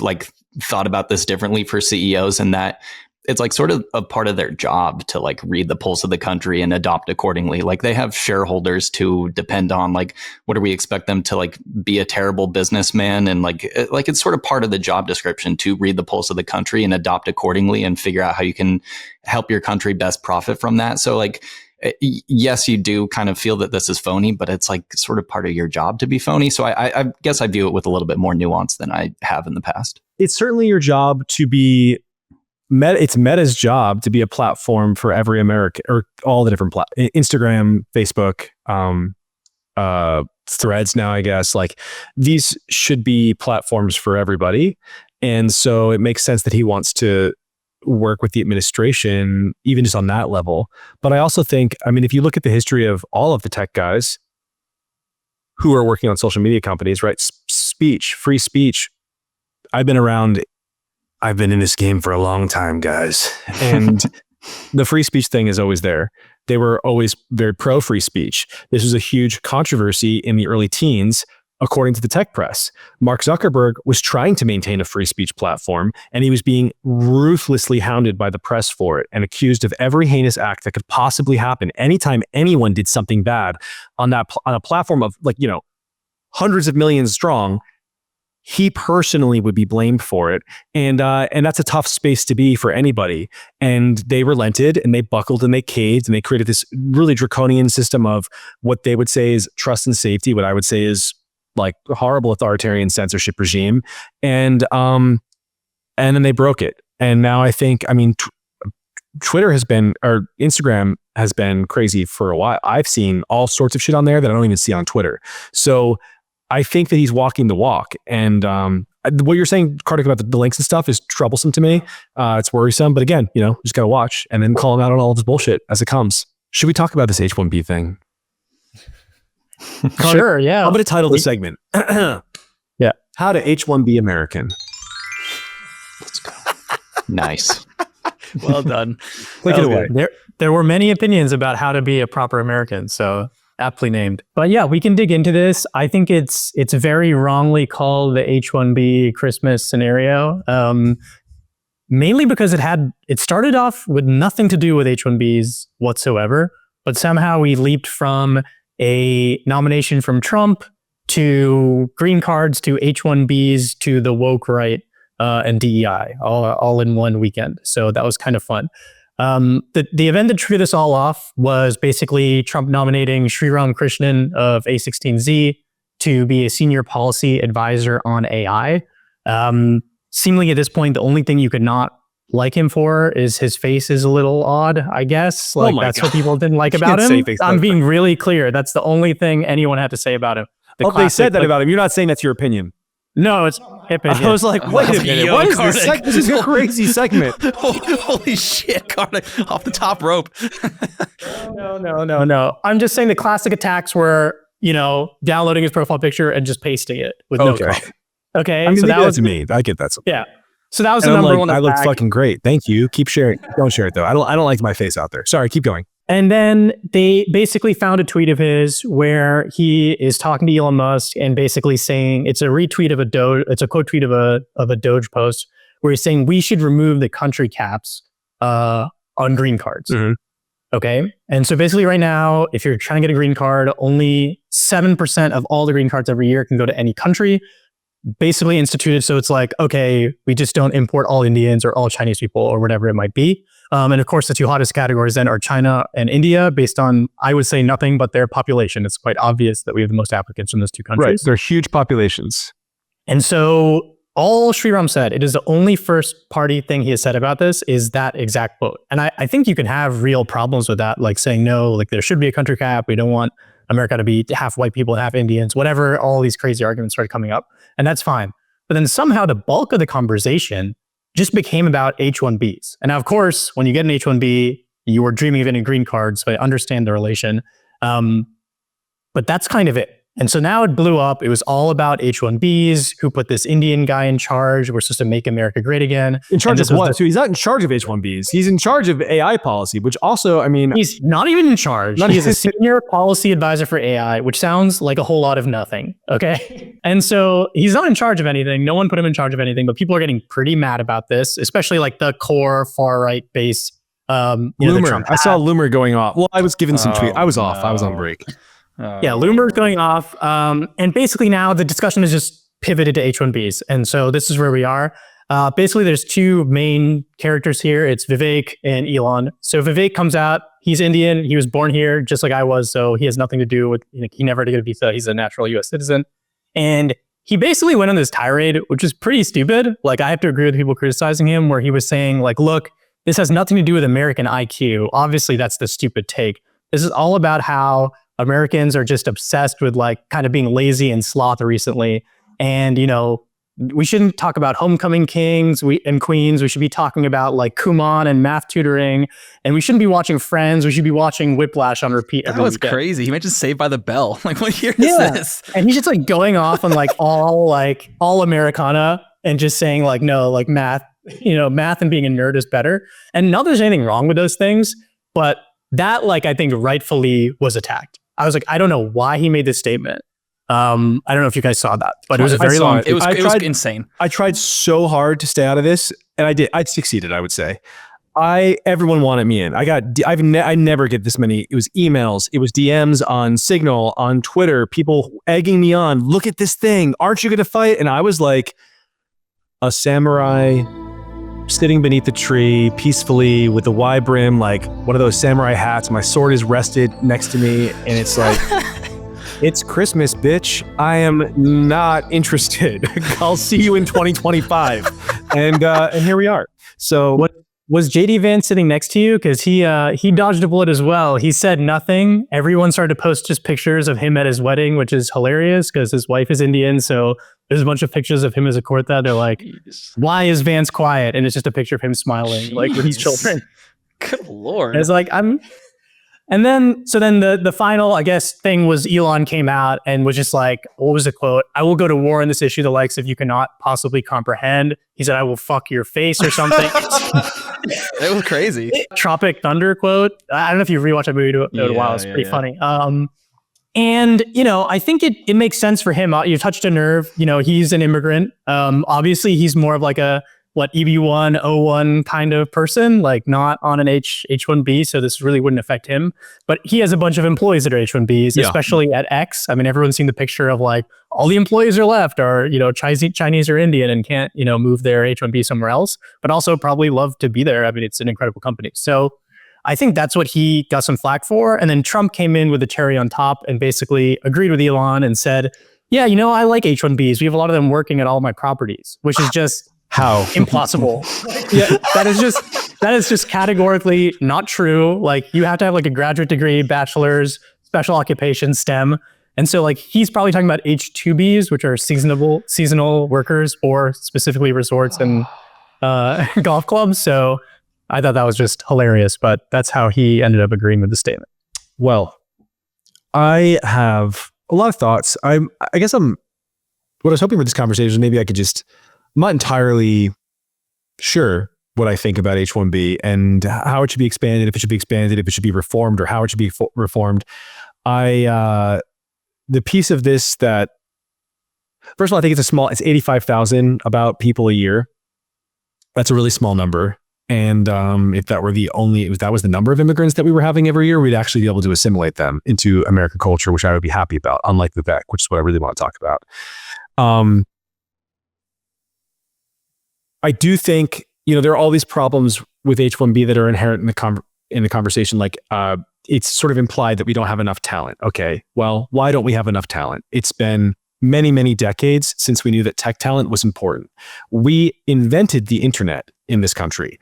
thought about this differently for CEOs, and that it's sort of a part of their job to read the pulse of the country and adopt accordingly. They have shareholders to depend on. What do we expect them to be a terrible businessman? And it's sort of part of the job description to read the pulse of the country and adopt accordingly and figure out how you can help your country best profit from that. So yes, you do kind of feel that this is phony, but it's sort of part of your job to be phony. So I guess I view it with a little bit more nuance than I have in the past. It's certainly your job to be it's Meta's job to be a platform for every American, or all the different Instagram, Facebook, Threads now, I guess. Like, these should be platforms for everybody. And so it makes sense that he wants to work with the administration, even just on that level. But I also think, I mean, if you look at the history of all of the tech guys who are working on social media companies, right? Free speech. I've been in this game for a long time, guys. And the free speech thing is always there. They were always very pro free speech. This was a huge controversy in the early teens, according to the tech press. Mark Zuckerberg was trying to maintain a free speech platform, and he was being ruthlessly hounded by the press for it and accused of every heinous act that could possibly happen anytime anyone did something bad on a platform of, like, you know, hundreds of millions strong. He personally would be blamed for it. And that's a tough space to be for anybody. And they relented and they buckled and they caved and they created this really draconian system of what they would say is trust and safety, what I would say is like a horrible authoritarian censorship regime. And then they broke it. And now I think, I mean, Twitter has been, or Instagram has been crazy for a while. I've seen all sorts of shit on there that I don't even see on Twitter. So I think that he's walking the walk. And what you're saying, Kartik, about the links and stuff is troublesome to me. It's worrisome. But again, you know, just got to watch and then call him out on all of his bullshit as it comes. Should we talk about this H-1B thing? Kartik, Sure, yeah. I'm going to title the segment. Yeah. How to H-1B American. Let's go. Nice. Well done. Click it away. There were many opinions about how to be a proper American, so aptly named. But yeah, we can dig into this. I think it's very wrongly called the H-1B Christmas scenario, mainly because it started off with nothing to do with H-1Bs whatsoever, but somehow we leaped from a nomination from Trump to green cards to H-1Bs to the woke right and DEI all in one weekend. So that was kind of fun. The event that triggered this all off was basically Trump nominating Sriram Krishnan of A16Z to be a senior policy advisor on AI. Seemingly at this point, the only thing you could not like him for is his face is a little odd, I guess. Like, that's what people didn't like about him. I'm being really clear. That's the only thing anyone had to say about him. They said that about him. You're not saying that's your opinion. No, it's hip. I was like, wait a minute. What is this? This is a crazy segment. Holy shit, Kartik, off the top rope. No. I'm just saying the classic attacks were, you know, downloading his profile picture and just pasting it with no comment. Okay. I mean, so that was me. I get that. Yeah. So that was the number one. I look fucking great. Thank you. Keep sharing. Don't share it though. I don't like my face out there. Sorry. Keep going. And then they basically found a tweet of his where he is talking to Elon Musk and basically saying it's a retweet of a Doge. It's a quote tweet of a Doge post where he's saying we should remove the country caps on green cards. Mm-hmm. Okay. And so basically right now, if you're trying to get a green card, only 7% of all the green cards every year can go to any country. Basically instituted. So it's like, okay, we just don't import all Indians or all Chinese people or whatever it might be. And of course, the two hottest categories then are China and India, based on, I would say, nothing but their population. It's quite obvious that we have the most applicants from those two countries. Right. They're huge populations. And so all Sriram said, it is the only first party thing he has said about this is that exact quote. And I think you can have real problems with that, like saying, no, like there should be a country cap. We don't want America to be half white people and half Indians, whatever. All these crazy arguments started coming up, and that's fine. But then somehow the bulk of the conversation just became about H-1Bs. And now, of course, when you get an H-1B, you were dreaming of getting a green card, so I understand the relation. But that's kind of it. And so now it blew up. It was all about H-1Bs, who put this Indian guy in charge. We're supposed to make America great again. In charge of what? So he's not in charge of H-1Bs. He's in charge of AI policy, which also, I mean... He's not even in charge. He's a senior policy advisor for AI, which sounds like a whole lot of nothing, okay? And so he's not in charge of anything. No one put him in charge of anything, but people are getting pretty mad about this, especially like the core far-right base. Loomer. I saw Loomer going off. Well, I was given some tweet. I was off. I was on break. Yeah, Loomer's going off. And basically now the discussion is just pivoted to H-1Bs. And so this is where we are. Basically, there's two main characters here. It's Vivek and Elon. So Vivek comes out. He's Indian. He was born here just like I was. So he has nothing to do with, he never had to get a visa. He's a natural US citizen. And he basically went on this tirade, which is pretty stupid. Like, I have to agree with people criticizing him, where he was saying, like, look, this has nothing to do with American IQ. Obviously, that's the stupid take. This is all about how Americans are just obsessed with like kind of being lazy and sloth recently. And, we shouldn't talk about homecoming kings and queens. We should be talking about like Kumon and math tutoring. And we shouldn't be watching Friends. We should be watching Whiplash on repeat. That was crazy. He mentioned Saved by the Bell. Like, what year is this? And he's just like going off on like all Americana and just saying like, no, like math, math and being a nerd is better. And not that there's anything wrong with those things, but that like I think rightfully was attacked. I was like, I don't know why he made this statement. I don't know if you guys saw that, but it was a very long. It was insane. I tried so hard to stay out of this, and I did. I succeeded, I would say. Everyone wanted me in. I never get this many. It was emails, it was DMs on Signal, on Twitter, people egging me on. Look at this thing. Aren't you going to fight? And I was like a samurai sitting beneath the tree peacefully with a Y brim, like one of those samurai hats. My sword is rested next to me, and it's like. It's Christmas, bitch. I am not interested. I'll see you in 2025. And here we are. So what was JD Vance sitting next to you? Because he dodged a bullet as well. He said nothing. Everyone started to post just pictures of him at his wedding, which is hilarious because his wife is Indian. So there's a bunch of pictures of him as a Kurta. They're like, why is Vance quiet? And it's just a picture of him smiling, like with his children. Good Lord. And it's like, And then the final, I guess, thing was Elon came out and was just like, what was the quote? I will go to war on this issue, the likes of you cannot possibly comprehend. He said, I will fuck your face or something. It was crazy. Tropic Thunder quote. I don't know if you rewatched that movie in a while. It's pretty funny. And, I think it makes sense for him. You touched a nerve. He's an immigrant. Obviously, he's more of like a EB1, O1 kind of person, like not on an H1B, so this really wouldn't affect him. But he has a bunch of employees that are H1Bs, especially at X. I mean, everyone's seen the picture of like all the employees are left are, Chinese or Indian and can't, move their H1B somewhere else, but also probably love to be there. I mean, it's an incredible company. So I think that's what he got some flack for. And then Trump came in with the cherry on top and basically agreed with Elon and said, yeah, I like H1Bs. We have a lot of them working at all my properties, which is just how impossible. That is just categorically not true. Like you have to have like a graduate degree, bachelor's, special occupation, STEM. And so like he's probably talking about H2Bs, which are seasonal workers or specifically resorts and golf clubs. So I thought that was just hilarious, but that's how he ended up agreeing with the statement. Well, I have a lot of thoughts. What I was hoping for this conversation, maybe I could I'm not entirely sure what I think about H1B and how it should be expanded, if it should be expanded, if it should be reformed, or how it should be reformed. The piece of this that, first of all, I think it's 85,000 about people a year. That's a really small number. And if that was the number of immigrants that we were having every year, we'd actually be able to assimilate them into American culture, which I would be happy about, unlike Vivek, which is what I really want to talk about. I do think, there are all these problems with H1B that are inherent in the conversation. Like, it's sort of implied that we don't have enough talent. Okay, well, why don't we have enough talent? It's been many, many decades since we knew that tech talent was important. We invented the internet in this country.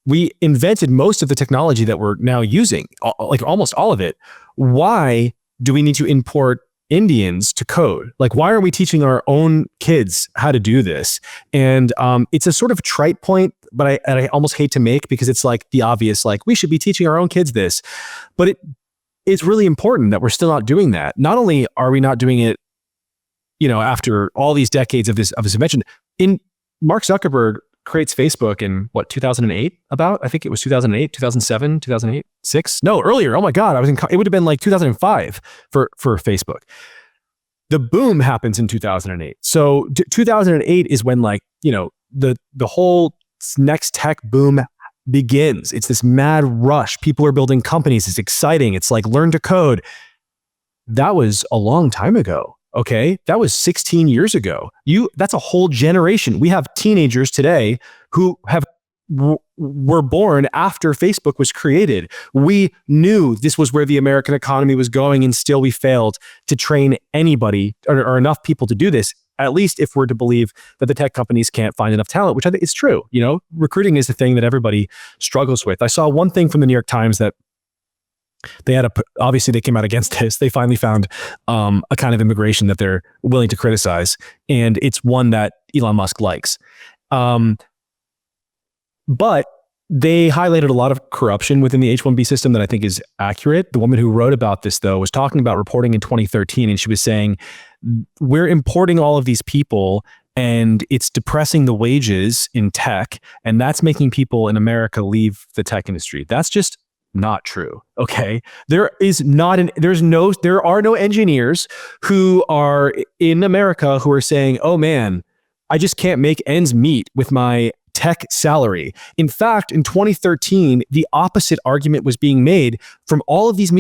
We invented most of the technology that we're now using, like almost all of it. Why do we need to import Indians to code? Like, why are we teaching our own kids how to do this? And it's a sort of trite point, but I almost hate to make, because it's like the obvious, like we should be teaching our own kids this, but it's really important that we're still not doing that. Not only are we not doing it, after all these decades of this invention. Mark Zuckerberg creates Facebook in 2008? I think it was 2008, 2007, 2008, 6? No, earlier. Oh my God, it would have been like 2005 for Facebook. The boom happens in 2008. So 2008 is when the whole next tech boom begins. It's this mad rush. People are building companies. It's exciting. It's like learn to code. That was a long time ago. Okay, that was 16 years ago. That's a whole generation. We have teenagers today who were born after Facebook was created. We knew this was where the American economy was going, and still we failed to train anybody or enough people to do this. At least if we're to believe that the tech companies can't find enough talent, which I think is true. Recruiting is the thing that everybody struggles with. I saw one thing from the New York Times that obviously they came out against this. They finally found a kind of immigration that they're willing to criticize, and it's one that Elon Musk likes. But they highlighted a lot of corruption within the H-1B system that I think is accurate. The woman who wrote about this, though, was talking about reporting in 2013, and she was saying, we're importing all of these people, and it's depressing the wages in tech, and that's making people in America leave the tech industry. That's just not true. Okay. There are no engineers who are in America who are saying, oh man, I just can't make ends meet with my tech salary. In fact, in 2013, the opposite argument was being made from all of these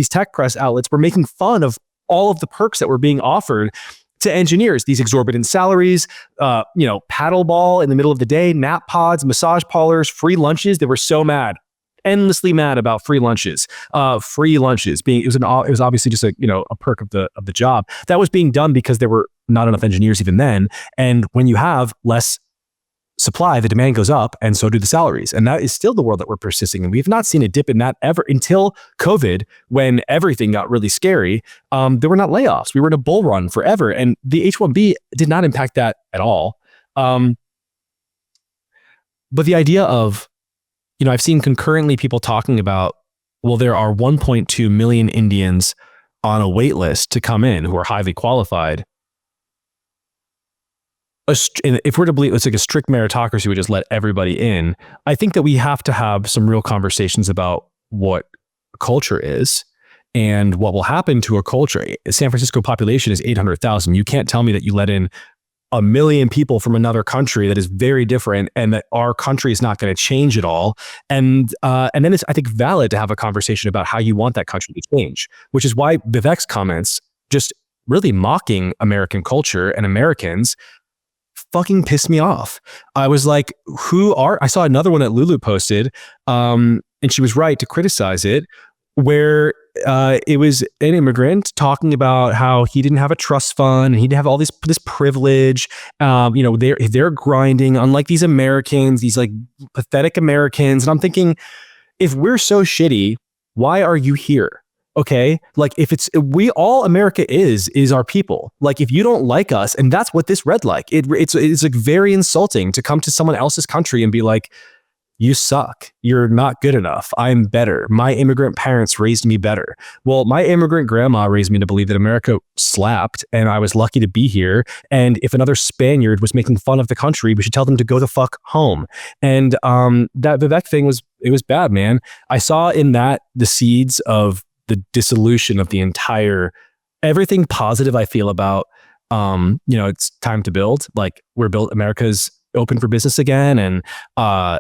tech press outlets were making fun of all of the perks that were being offered to engineers, these exorbitant salaries, paddleball in the middle of the day, nap pods, massage parlors, free lunches. They were so mad, endlessly mad about free lunches. It was obviously just a perk of the job that was being done because there were not enough engineers even then. And when you have less supply, the demand goes up, and so do the salaries. And that is still the world that we're persisting in. We've not seen a dip in that ever until COVID, when everything got really scary. There were not layoffs. We were in a bull run forever, and the H-1B did not impact that at all. But the idea of, I've seen concurrently people talking about, well, there are 1.2 million Indians on a wait list to come in who are highly qualified. If we're to believe it's like a strict meritocracy, we just let everybody in. I think that we have to have some real conversations about what culture is and what will happen to a culture. San Francisco population is 800,000. You can't tell me that you let in 1 million people from another country that is very different and that our country is not going to change at all. And then it's, I think, valid to have a conversation about how you want that country to change, which is why Vivek's comments, just really mocking American culture and Americans, fucking pissed me off. I was like, I saw another one that Lulu posted, and she was right to criticize it, where it was an immigrant talking about how he didn't have a trust fund and he'd have all this privilege. They're grinding, unlike these Americans, these like pathetic Americans. And I'm thinking, if we're so shitty, why are you here? Okay. Like all America is our people. Like if you don't like us, and that's what this read like, it's like very insulting to come to someone else's country and be like, you suck. You're not good enough. I'm better. My immigrant parents raised me better. Well, my immigrant grandma raised me to believe that America slapped and I was lucky to be here. And if another Spaniard was making fun of the country, we should tell them to go the fuck home. And that Vivek thing was bad, man. I saw in that the seeds of the dissolution of the entire, everything positive I feel about, it's time to build. Like America's open for business again, and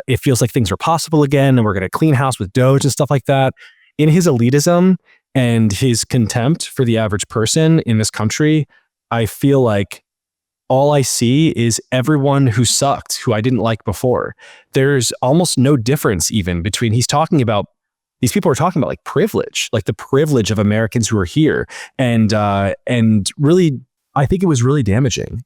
it feels like things are possible again, and we're going to clean house with Doge and stuff like that. In his elitism and his contempt for the average person in this country, I feel like all I see is everyone who sucked, who I didn't like before. There's almost no difference even between, these people are talking about like privilege, like the privilege of Americans who are here. And really, I think it was really damaging.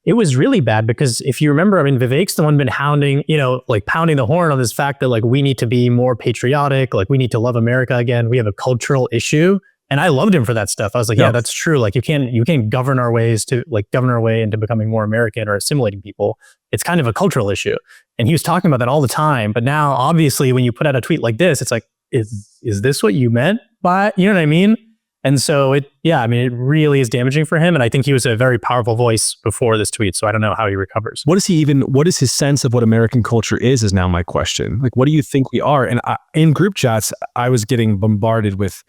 It was really bad because if you remember, Vivek's the one been pounding the horn on this fact that like we need to be more patriotic, like we need to love America again. We have a cultural issue. And I loved him for that stuff. I was like, yeah, that's true. Like you can't govern our way into becoming more American or assimilating people. It's kind of a cultural issue. And he was talking about that all the time. But now obviously when you put out a tweet like this, it's like, is this what you meant by, you know what I mean? And so it really is damaging for him. And I think he was a very powerful voice before this tweet. So I don't know how he recovers. What is his sense of what American culture is now my question. Like, what do you think we are? And in group chats, I was getting bombarded with,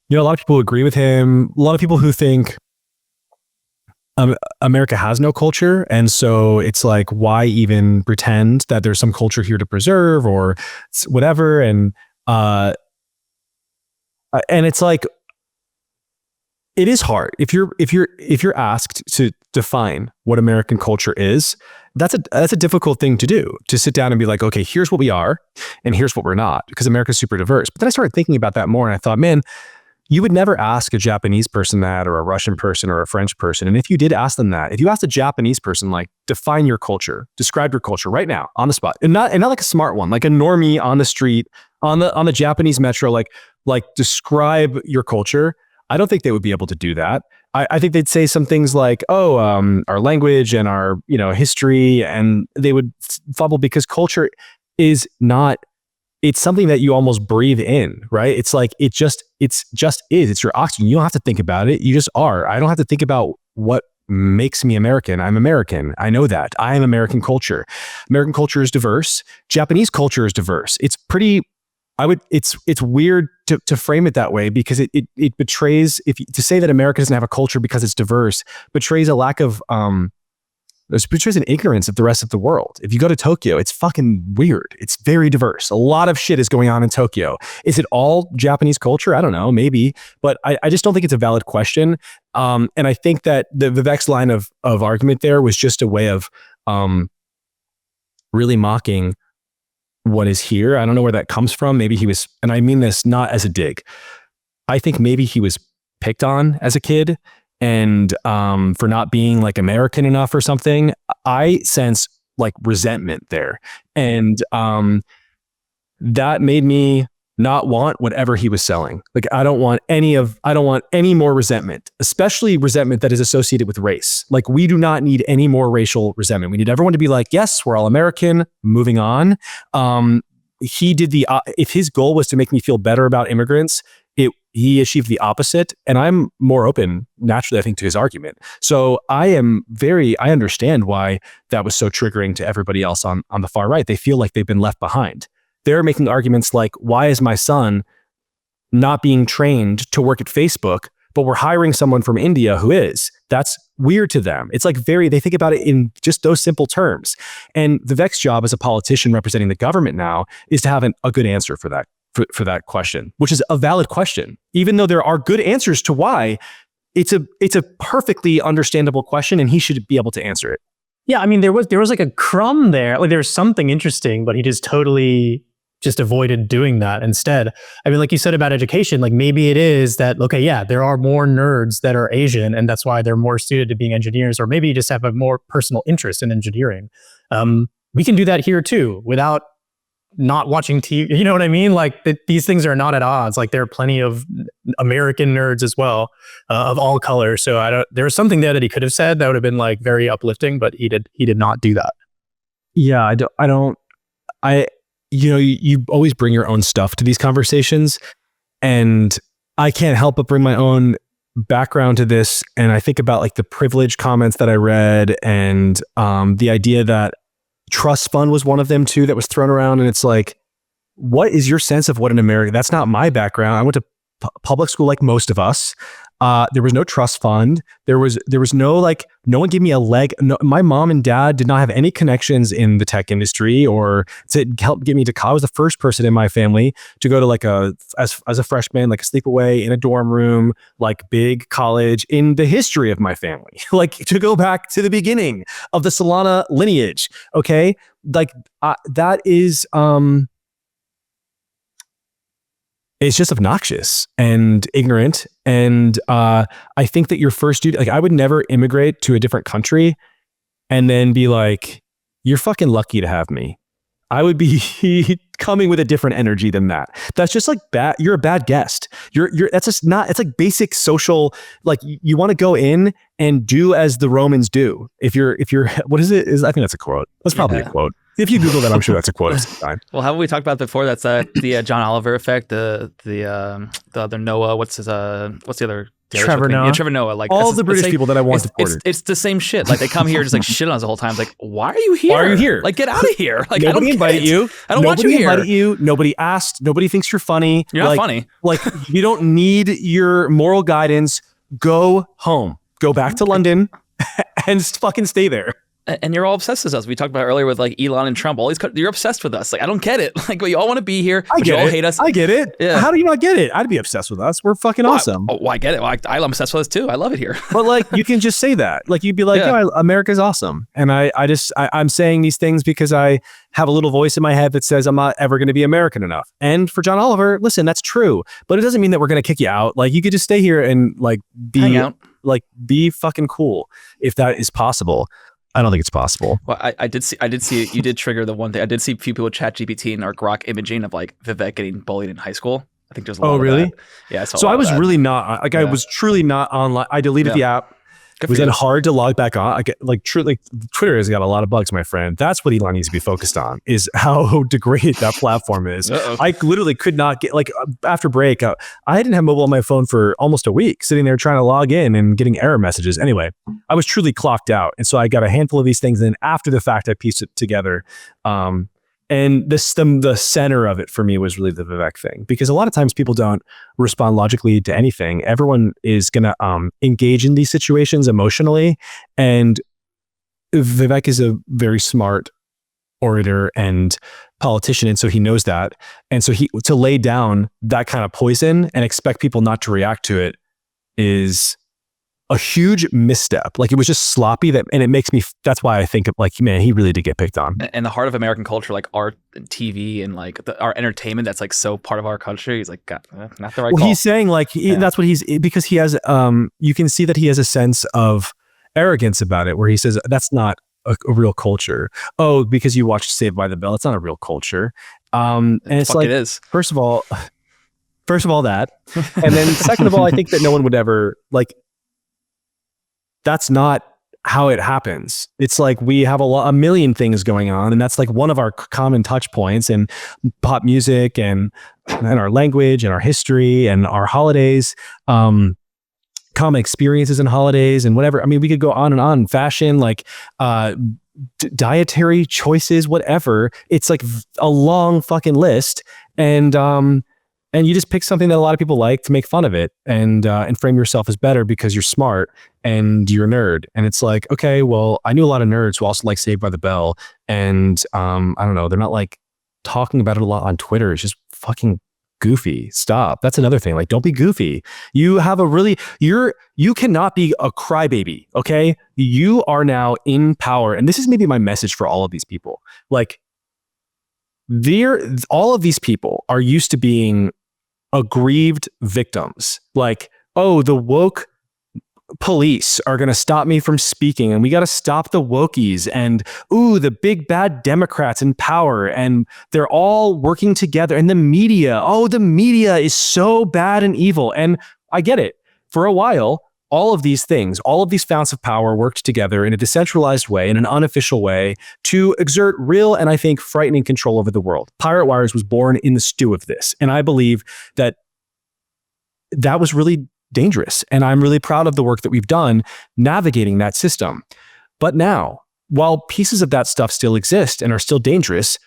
a lot of people who agree with him, a lot of people who think America has no culture. And so it's like, why even pretend that there's some culture here to preserve or whatever? And it's like, it is hard. If you're asked to define what American culture is, that's a difficult thing to do, to sit down and be like, okay, here's what we are and here's what we're not, because America's super diverse. But then I started thinking about that more and I thought, man, you would never ask a Japanese person that, or a Russian person, or a French person. And if you did ask them that, if you asked a Japanese person, like, define your culture, describe your culture right now on the spot, and not like a smart one, like a normie on the street, on the Japanese metro, like describe your culture. I don't think they would be able to do that. I think they'd say some things like, our language and our, history, and they would fumble because culture is not, it's something that you almost breathe in, right? It's like, it's just is. It's your oxygen. You don't have to think about it. You just are. I don't have to think about what makes me American. I'm American. I know that. I am American culture. American culture is diverse. Japanese culture is diverse. It's pretty, it's weird to frame it that way because it betrays, to say that America doesn't have a culture because it's diverse, betrays a lack of, betrays an ignorance of the rest of the world. If you go to Tokyo, it's fucking weird. It's very diverse. A lot of shit is going on in Tokyo. Is it all Japanese culture? I don't know, maybe, but I just don't think it's a valid question. And I think that the Vivek's line of argument there was just a way of really mocking what is here. I don't know where that comes from. Maybe he was, and I mean this not as a dig, I think maybe he was picked on as a kid and for not being like American enough or something. I sense like resentment there. And that made me not want whatever he was selling. Like, I don't want any more resentment, especially resentment that is associated with race. Like, we do not need any more racial resentment. We need everyone to be like, yes, we're all American, moving on. He did if his goal was to make me feel better about immigrants, he achieved the opposite. And I'm more open, naturally, I think, to his argument. So I understand why that was so triggering to everybody else on the far right. They feel like they've been left behind. They're making arguments like, why is my son not being trained to work at Facebook, but we're hiring someone from India who is? That's weird to them. It's like they think about it in just those simple terms. And Vivek's job as a politician representing the government now is to have a good answer for that. For that question, which is a valid question, even though there are good answers to why. It's a perfectly understandable question, and he should be able to answer it. Yeah, I mean, there was like a crumb there. Like, there was something interesting, but he just totally just avoided doing that instead. I mean, like you said about education, like maybe it is that, okay, yeah, there are more nerds that are Asian, and that's why they're more suited to being engineers, or maybe you just have a more personal interest in engineering. We can do that here too, without not watching TV, you know what I mean? Like these things are not at odds. Like, there are plenty of American nerds as well, of all colors. So there's something there that he could have said that would have been like very uplifting, but he did not do that. Yeah, you always bring your own stuff to these conversations, and I can't help but bring my own background to this. And I think about like the privilege comments that I read, and the idea that trust fund was one of them too that was thrown around. And it's like, what is your sense of what an American? That's not my background. I went to public school like most of us. There was no trust fund. There was no, like, no one gave me a leg. No, my mom and dad did not have any connections in the tech industry or to help get me to college. I was the first person in my family to go to like as a freshman, like a sleepaway in a dorm room, like big college in the history of my family, like to go back to the beginning of the Solana lineage. Okay. Like that is, it's just obnoxious and ignorant. And I think that your first duty, like, I would never immigrate to a different country and then be like, you're fucking lucky to have me. I would be coming with a different energy than that. That's just like bad. You're a bad guest. That's just not, it's like basic social, like you want to go in and do as the Romans do. If you're, what is it? I think that's a quote. That's probably a quote. If you Google that, I'm sure that's a quote of some kind. Well, haven't we talked about before? That's the John Oliver effect. The other Noah. What's the other? Trevor Noah. Yeah, Trevor Noah. Like all the British people that I want deported. It's the same shit. Like they come here just like shit on us the whole time. It's like, why are you here? Why are you here? Like, get out of here. Like, nobody invited you. I don't want you here. Nobody invited you. Nobody asked. Nobody thinks you're funny. You're not funny. Like, you don't need your moral guidance. Go home. Go back to London and fucking stay there. And you're all obsessed with us. We talked about earlier with like Elon and Trump. You're obsessed with us. Like, I don't get it. Like, you all want to be here, but you all hate us. I get it. Yeah. How do you not get it? I'd be obsessed with us. We're fucking awesome. I get it. Well, I'm obsessed with us too. I love it here. But like, you can just say that. Like, you'd be like, yeah, America's awesome. And I'm saying these things because I have a little voice in my head that says I'm not ever going to be American enough. And for John Oliver, listen, that's true. But it doesn't mean that we're going to kick you out. Like, you could just stay here and like hang out. Like, be fucking cool if that is possible. I don't think it's possible. Well, I did see you did trigger the one thing. I did see a few people with ChatGPT and our Grok imaging of like Vivek getting bullied in high school. I think there's a lot of really? that. Yeah, I saw. So I was really not like I was truly not online. I deleted the app. Good Was for it you. hard to log back on? I get Twitter has got a lot of bugs, my friend. That's what Elon needs to be focused on, is how degraded that platform is. I literally could not get, like, after break, I didn't have mobile on my phone for almost a week, sitting there trying to log in and getting error messages. Anyway, I was truly clocked out. And so I got a handful of these things. And after the fact, I pieced it together. And the center of it for me was really the Vivek thing, because a lot of times people don't respond logically to anything. Everyone is going to engage in these situations emotionally. And Vivek is a very smart orator and politician. And so he knows that. And so to lay down that kind of poison and expect people not to react to it is a huge misstep. Like, it was just sloppy, and it makes me, that's why I think, like, man, he really did get picked on. And the heart of American culture, like art and TV and like our entertainment, that's like so part of our country. He's like, not the right call. He's saying like, that's what because he has, you can see that he has a sense of arrogance about it, where he says, that's not a real culture. Oh, because you watched Saved by the Bell, it's not a real culture. And it's like, it is. First of all that, and then second of all, I think that no one would ever, like, that's not how it happens. It's like we have a million things going on, and that's like one of our common touch points, and pop music and our language and our history and our holidays, common experiences and holidays and whatever. I mean, we could go on and on. Fashion, like dietary choices, whatever. It's like a long fucking list, and you just pick something that a lot of people like to make fun of it, and frame yourself as better because you're smart and you're a nerd. And it's like, okay, well, I knew a lot of nerds who also like Saved by the Bell, and I don't know, they're not like talking about it a lot on Twitter. It's just fucking goofy. Stop. That's another thing. Like, don't be goofy. You have you cannot be a crybaby. Okay, you are now in power, and this is maybe my message for all of these people. Like, all of these people are used to being aggrieved victims. Like, oh, the woke police are going to stop me from speaking, and we got to stop the wokies, and ooh, the big bad Democrats in power, and they're all working together, and the media is so bad and evil. And I get it. For a while, all of these things, all of these founts of power worked together in a decentralized way, in an unofficial way, to exert real and, I think, frightening control over the world. Pirate Wires was born in the stew of this. And I believe that was really dangerous. And I'm really proud of the work that we've done navigating that system. But now, while pieces of that stuff still exist and are still dangerous,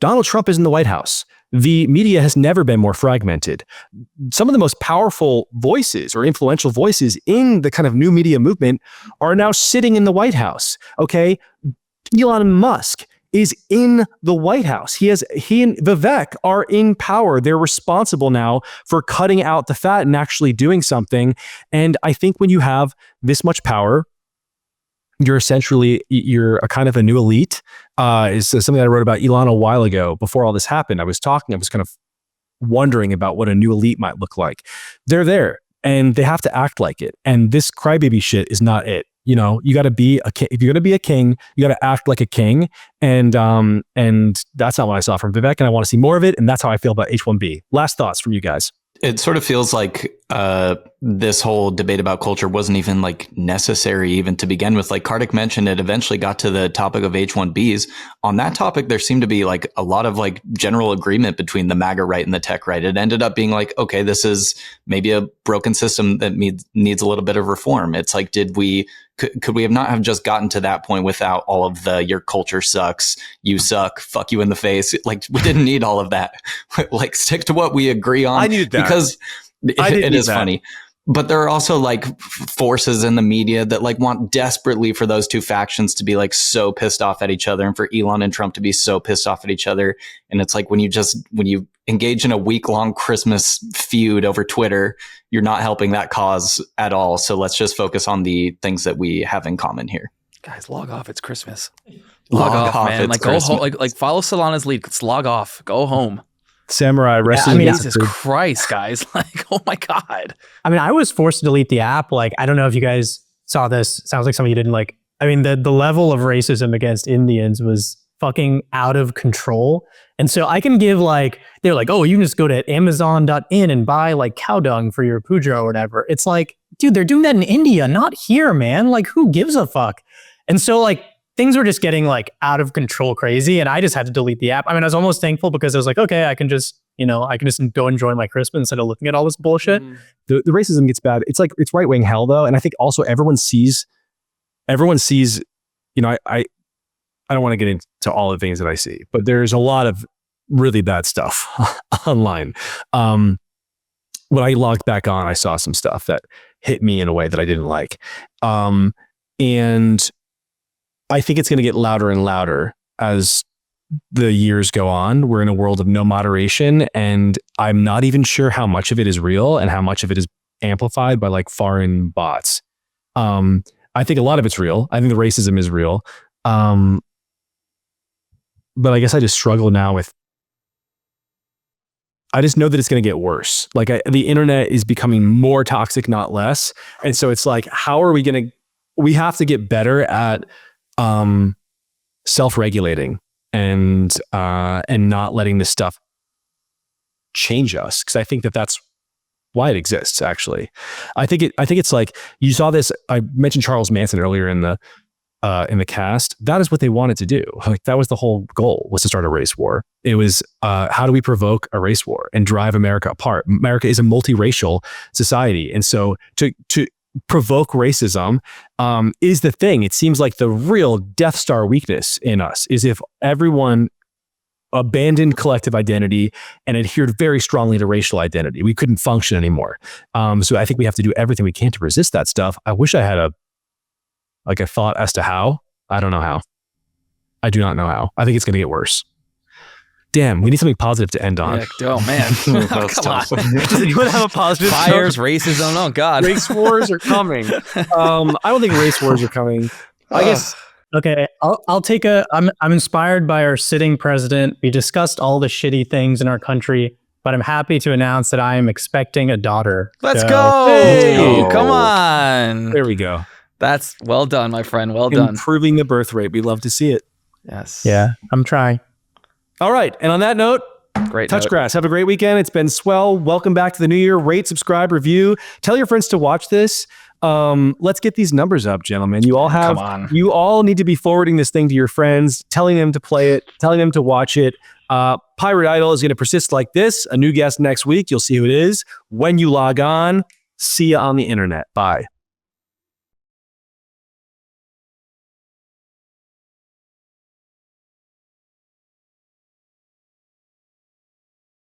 Donald Trump is in the White House. The media has never been more fragmented. Some of the most powerful voices or influential voices in the kind of new media movement are now sitting in the White House. Okay. Elon Musk is in the White House. He and Vivek are in power. They're responsible now for cutting out the fat and actually doing something. And I think when you have this much power, you're a kind of a new elite. Is something that I wrote about Elon a while ago. Before all this happened, I was kind of wondering about what a new elite might look like. They're there, and they have to act like it. And this crybaby shit is not it. You know, you got to be a king. If you're going to be a king, you got to act like a king. And that's not what I saw from Vivek, and I want to see more of it. And that's how I feel about H1B. Last thoughts from you guys. It sort of feels like this whole debate about culture wasn't even like necessary even to begin with. Like Kartik mentioned, it eventually got to the topic of H1Bs. On that topic, there seemed to be like a lot of like general agreement between the MAGA right and the tech right. It ended up being like, okay, this is maybe a broken system that needs a little bit of reform. It's like, could we have not have just gotten to that point without all of the your culture sucks, you suck, fuck you in the face? Like, we didn't need all of that. Like, stick to what we agree on. I needed that. Because it is funny. But there are also like forces in the media that like want desperately for those two factions to be like so pissed off at each other, and for Elon and Trump to be so pissed off at each other. And it's like when you engage in a week-long Christmas feud over Twitter, you're not helping that cause at all. So let's just focus on the things that we have in common here. Guys, log off. It's Christmas. Log off, man. it's Like, Christmas. go home. Like follow Solana's lead. Let's log off. Go home. Samurai wrestling. Jesus Christ, guys. Like, oh my God. I mean, I was forced to delete the app. Like, I don't know if you guys saw this. Sounds like some of you didn't. Like, I mean, the level of racism against Indians was fucking out of control. And so I can give like, they're like, oh, you can just go to Amazon.in and buy like cow dung for your puja or whatever. It's like, dude, they're doing that in India, not here, man. Like, who gives a fuck? And so like things were just getting like out of control crazy. And I just had to delete the app. I mean, I was almost thankful because I was like, okay, I can just go enjoy my Christmas instead of looking at all this bullshit. The racism gets bad. It's like, it's right wing hell though. And I think also everyone sees, you know, I don't want to get into all the things that I see, but there's a lot of really bad stuff online. When I logged back on, I saw some stuff that hit me in a way that I didn't like. And I think it's going to get louder and louder as the years go on. We're in a world of no moderation, and I'm not even sure how much of it is real and how much of it is amplified by like foreign bots. I think a lot of it's real. I think the racism is real. But I guess I just struggle now with, I just know that it's going to get worse. Like the internet is becoming more toxic, not less. And so it's like, how are we have to get better at self-regulating and not letting this stuff change us. Cause I think that that's why it exists. Actually, I think it's like, you saw this, I mentioned Charles Manson earlier in the cast. That is what they wanted to do. Like that was the whole goal, was to start a race war. It was how do we provoke a race war and drive America apart? America is a multiracial society, and so to provoke racism is the thing. It seems like the real Death Star weakness in us is if everyone abandoned collective identity and adhered very strongly to racial identity. We couldn't function anymore. So I think we have to do everything we can to resist that stuff. I wish I had a thought as to how. I don't know how. I do not know how. I think it's going to get worse. Damn, we need something positive to end on. Yeah, oh man, come on. Does anyone have a positive? Fires, racism. Oh God, race wars are coming. I don't think race wars are coming. I guess. Okay, I'll take I'm inspired by our sitting president. We discussed all the shitty things in our country, but I'm happy to announce that I am expecting a daughter. Let's go! Hey, come on. There we go. That's well done, my friend. Well done. Improving the birth rate. We love to see it. Yes. Yeah, I'm trying. All right. And on that note, great touch note. grass. Have a great weekend. It's been swell. Welcome back to the new year. Rate, subscribe, review. Tell your friends to watch this. Let's get these numbers up, gentlemen. You all need to be forwarding this thing to your friends, telling them to play it, telling them to watch it. Pirate Idol is going to persist like this. A new guest next week. You'll see who it is when you log on. See you on the internet. Bye.